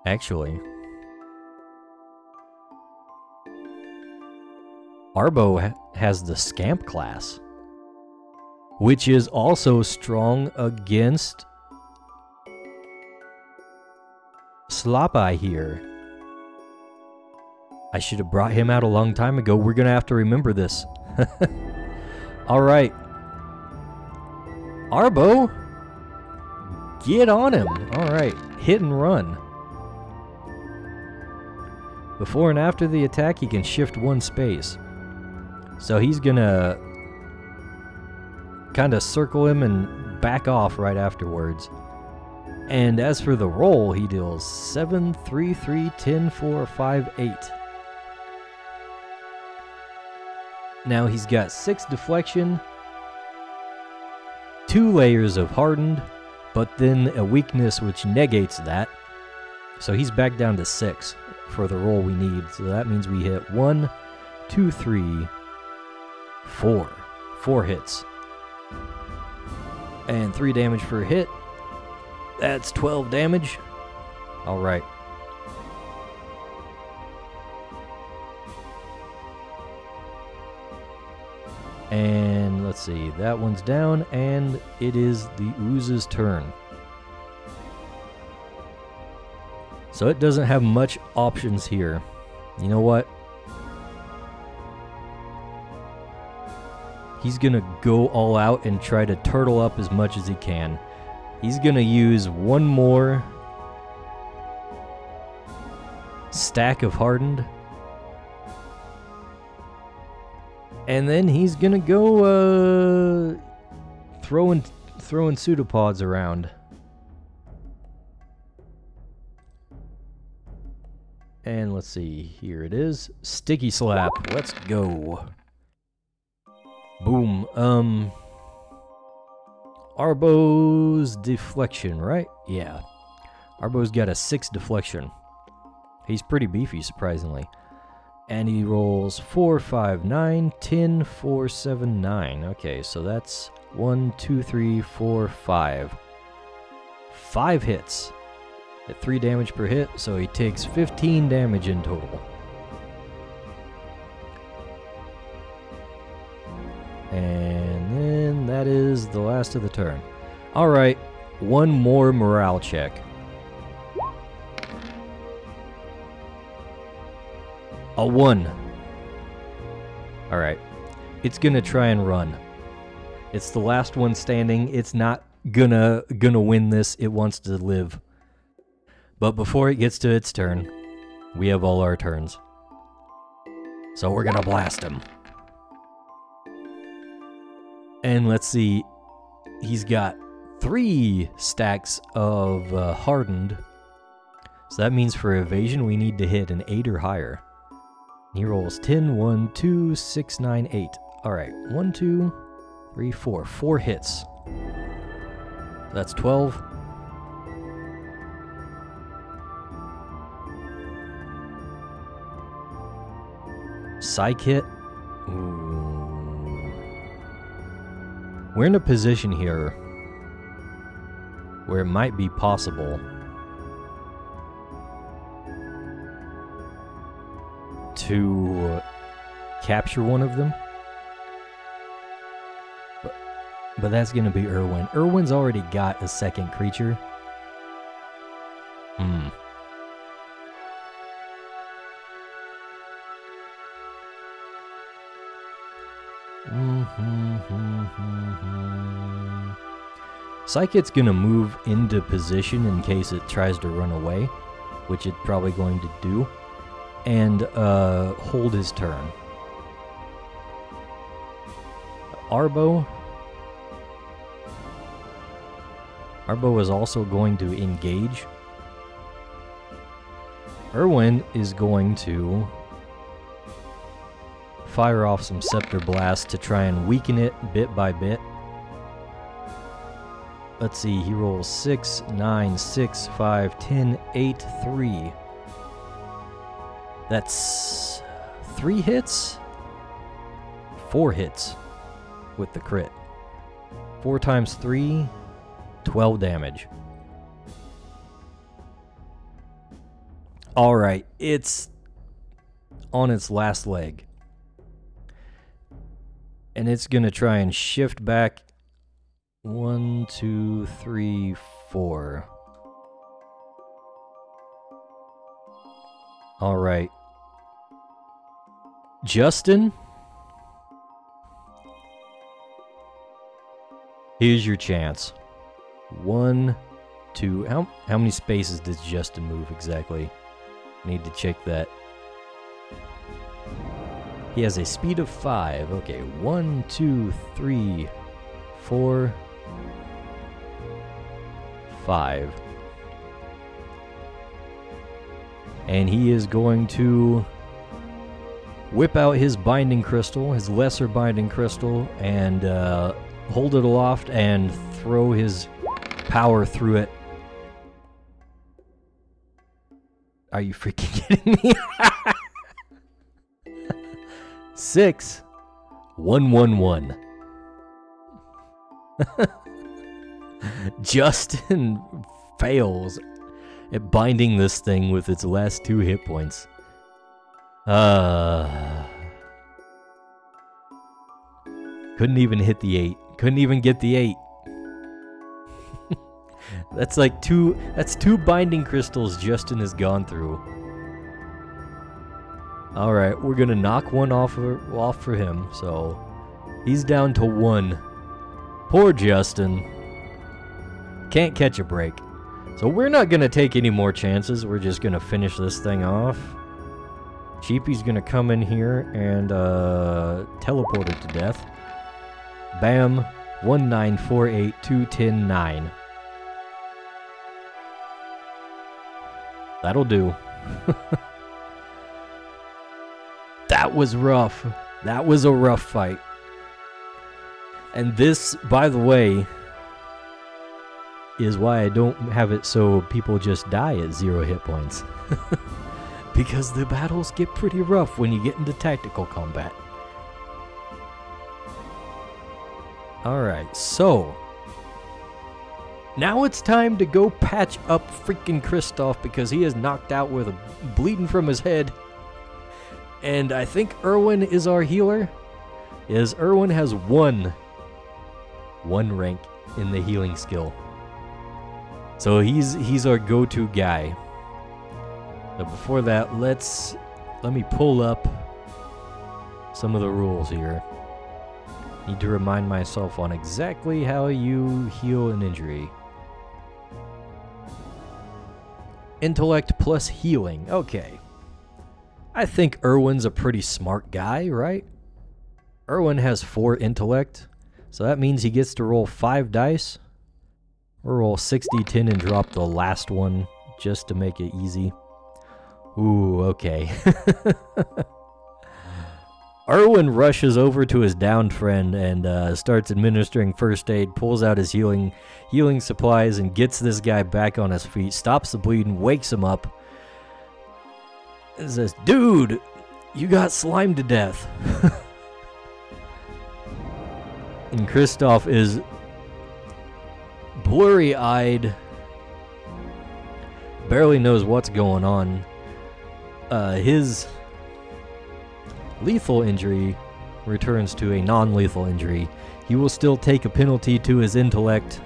Actually, Arbo has the Scamp class, which is also strong against Slop-Eye here. I should have brought him out a long time ago. We're going to have to remember this. Alright. Arbo, get on him. Alright, hit and run. Before and after the attack, he can shift 1 space. So he's gonna kind of circle him and back off right afterwards. And as for the roll, he deals 7, 3, 3, 10, 4, 5, 8. Now he's got 6 deflection, 2 layers of hardened, but then a weakness which negates that. So he's back down to 6 for the roll we need. So that means we hit 1, 2, 3, 4. 4 hits. And 3 damage per hit. That's 12 damage. Alright. And let's see, that one's down, and it is the Ooze's turn. So it doesn't have much options here. You know what? He's gonna go all out and try to turtle up as much as he can. He's gonna use 1 more stack of hardened. And then he's gonna go throwing pseudopods around. And let's see, here it is. Sticky Slap. Let's go. Boom. Arbo's deflection, right? Yeah. Arbo's got a 6 deflection. He's pretty beefy, surprisingly. And he rolls 4, 5, 9, 10, 4, 7, 9. Okay, so that's 1, 2, 3, 4, 5. 5 hits at 3 damage per hit, so he takes 15 damage in total. And then that is the last of the turn. Alright, one more morale check. A 1. Alright. It's gonna try and run. It's the last one standing. It's not gonna win this. It wants to live. But before it gets to its turn, we have all our turns. So we're gonna blast him. And let's see. He's got 3 stacks of hardened. So that means for evasion we need to hit an 8 or higher. He rolls 10, 1, 2, 6, 9, 8. Alright, 1, 2, 3, 4. 4 hits. That's 12. Psych hit. Ooh. We're in a position here where it might be possible to capture one of them. But that's going to be Irwin. Irwin's already got a second creature. Psychit's going to move into position in case it tries to run away, which it's probably going to do, and hold his turn. Arbo is also going to engage. Irwin is going to fire off some Scepter Blast to try and weaken it bit by bit. Let's see, he rolls 6, 9, 6, 5, 10, 8, 3. That's 3 hits? 4 hits with the crit. 4 times 3, 12 damage. Alright, it's on its last leg. And it's going to try and shift back 1, 2, 3, 4. Alright. Justin? Here's your chance. 1, 2. How many spaces does Justin move exactly? Need to check that. He has a speed of 5. Okay, 1, 2, 3, 4, 5. And he is going to whip out his binding crystal, his lesser binding crystal, and hold it aloft and throw his power through it. Are you freaking kidding me? 6, 1, 1, 1. Justin fails at binding this thing with its last 2 hit points. Couldn't even hit the 8. Couldn't even get the 8. That's like 2 binding crystals Justin has gone through. Alright, we're gonna knock one off for him, so he's down to 1. Poor Justin. Can't catch a break. So we're not gonna take any more chances, we're just gonna finish this thing off. Cheapy's gonna come in here and teleport her to death. Bam. 1, 9, 4, 8, 2, 10, 9. That'll do. That was rough. That was a rough fight. And this, by the way, is why I don't have it so people just die at 0 hit points. because the battles get pretty rough when you get into tactical combat. Alright, so now it's time to go patch up freaking Kristoff because he is knocked out with a bleeding from his head. And I think Erwin is our healer. Yes, Erwin has one rank in the healing skill. So he's our go-to guy. But before that, let me pull up some of the rules here. Need to remind myself on exactly how you heal an injury. Intellect plus healing. Okay. I think Erwin's a pretty smart guy, right? Erwin has 4 intellect, so that means he gets to roll 5 dice. Or roll 60-10 and drop the last one just to make it easy. Ooh, okay. Erwin rushes over to his downed friend and starts administering first aid, pulls out his healing supplies, and gets this guy back on his feet, stops the bleeding, wakes him up, and says, "Dude, you got slimed to death." And Kristoff is blurry-eyed, barely knows what's going on. His lethal injury returns to a non-lethal injury. He will still take a penalty to his intellect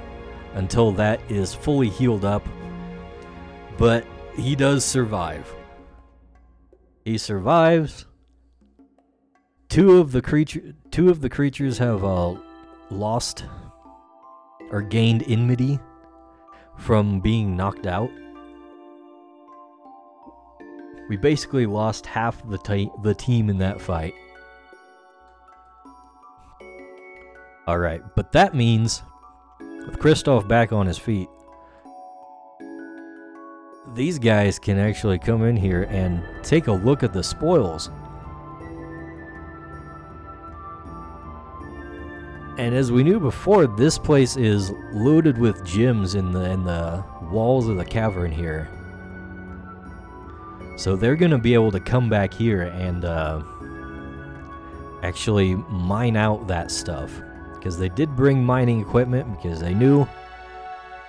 until that is fully healed up, but he does survive. He survives. Two of the creatures have lost or gained enmity from being knocked out. We basically lost half the team in that fight. Alright, but that means, with Kristoff back on his feet, these guys can actually come in here and take a look at the spoils. And as we knew before, this place is loaded with gems in the walls of the cavern here. So they're going to be able to come back here and actually mine out that stuff. Because they did bring mining equipment because they knew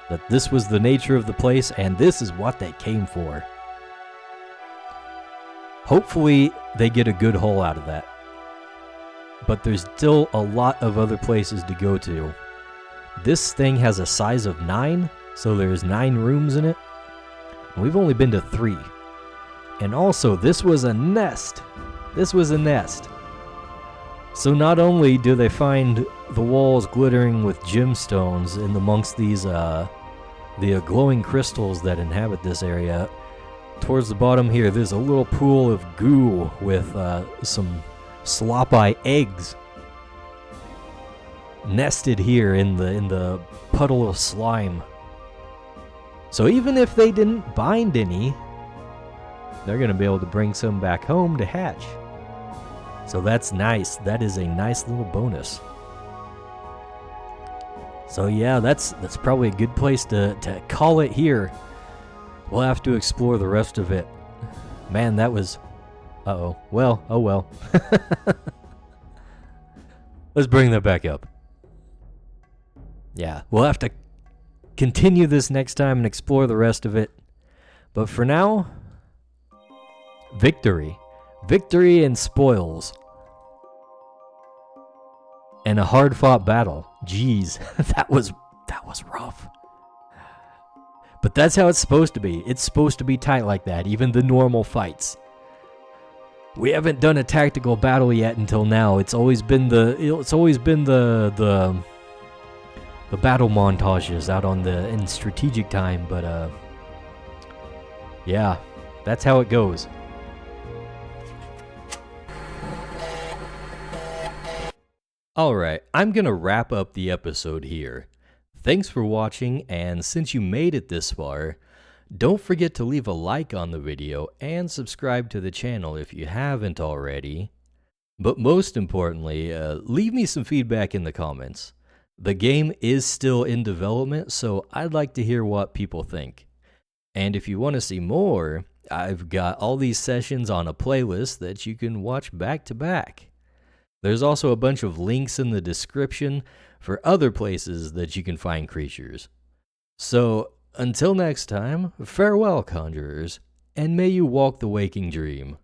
that this was the nature of the place and this is what they came for. Hopefully they get a good haul out of that. But there's still a lot of other places to go to. This thing has a size of 9, so there's 9 rooms in it. And we've only been to 3. And also, this was a nest. This was a nest. So not only do they find the walls glittering with gemstones in amongst these the glowing crystals that inhabit this area, towards the bottom here there's a little pool of goo with some slop-eye eggs nested here in the puddle of slime. So even if they didn't bind any, they're going to be able to bring some back home to hatch. So that's nice. That is a nice little bonus. So yeah, that's probably a good place to call it here. We'll have to explore the rest of it. Man, that was... Uh-oh. Well, oh well. Let's bring that back up. Yeah, we'll have to continue this next time and explore the rest of it. But for now... Victory. Victory and spoils. And a hard-fought battle. Jeez, that was rough. But that's how it's supposed to be. It's supposed to be tight like that, even the normal fights. We haven't done a tactical battle yet until now. It's always been the battle montages out in strategic time, but yeah, that's how it goes. Alright, I'm gonna wrap up the episode here. Thanks for watching, and since you made it this far, don't forget to leave a like on the video and subscribe to the channel if you haven't already. But most importantly, leave me some feedback in the comments. The game is still in development, so I'd like to hear what people think. And if you want to see more, I've got all these sessions on a playlist that you can watch back to back. There's also a bunch of links in the description for other places that you can find creatures. So, until next time, farewell, conjurers, and may you walk the waking dream.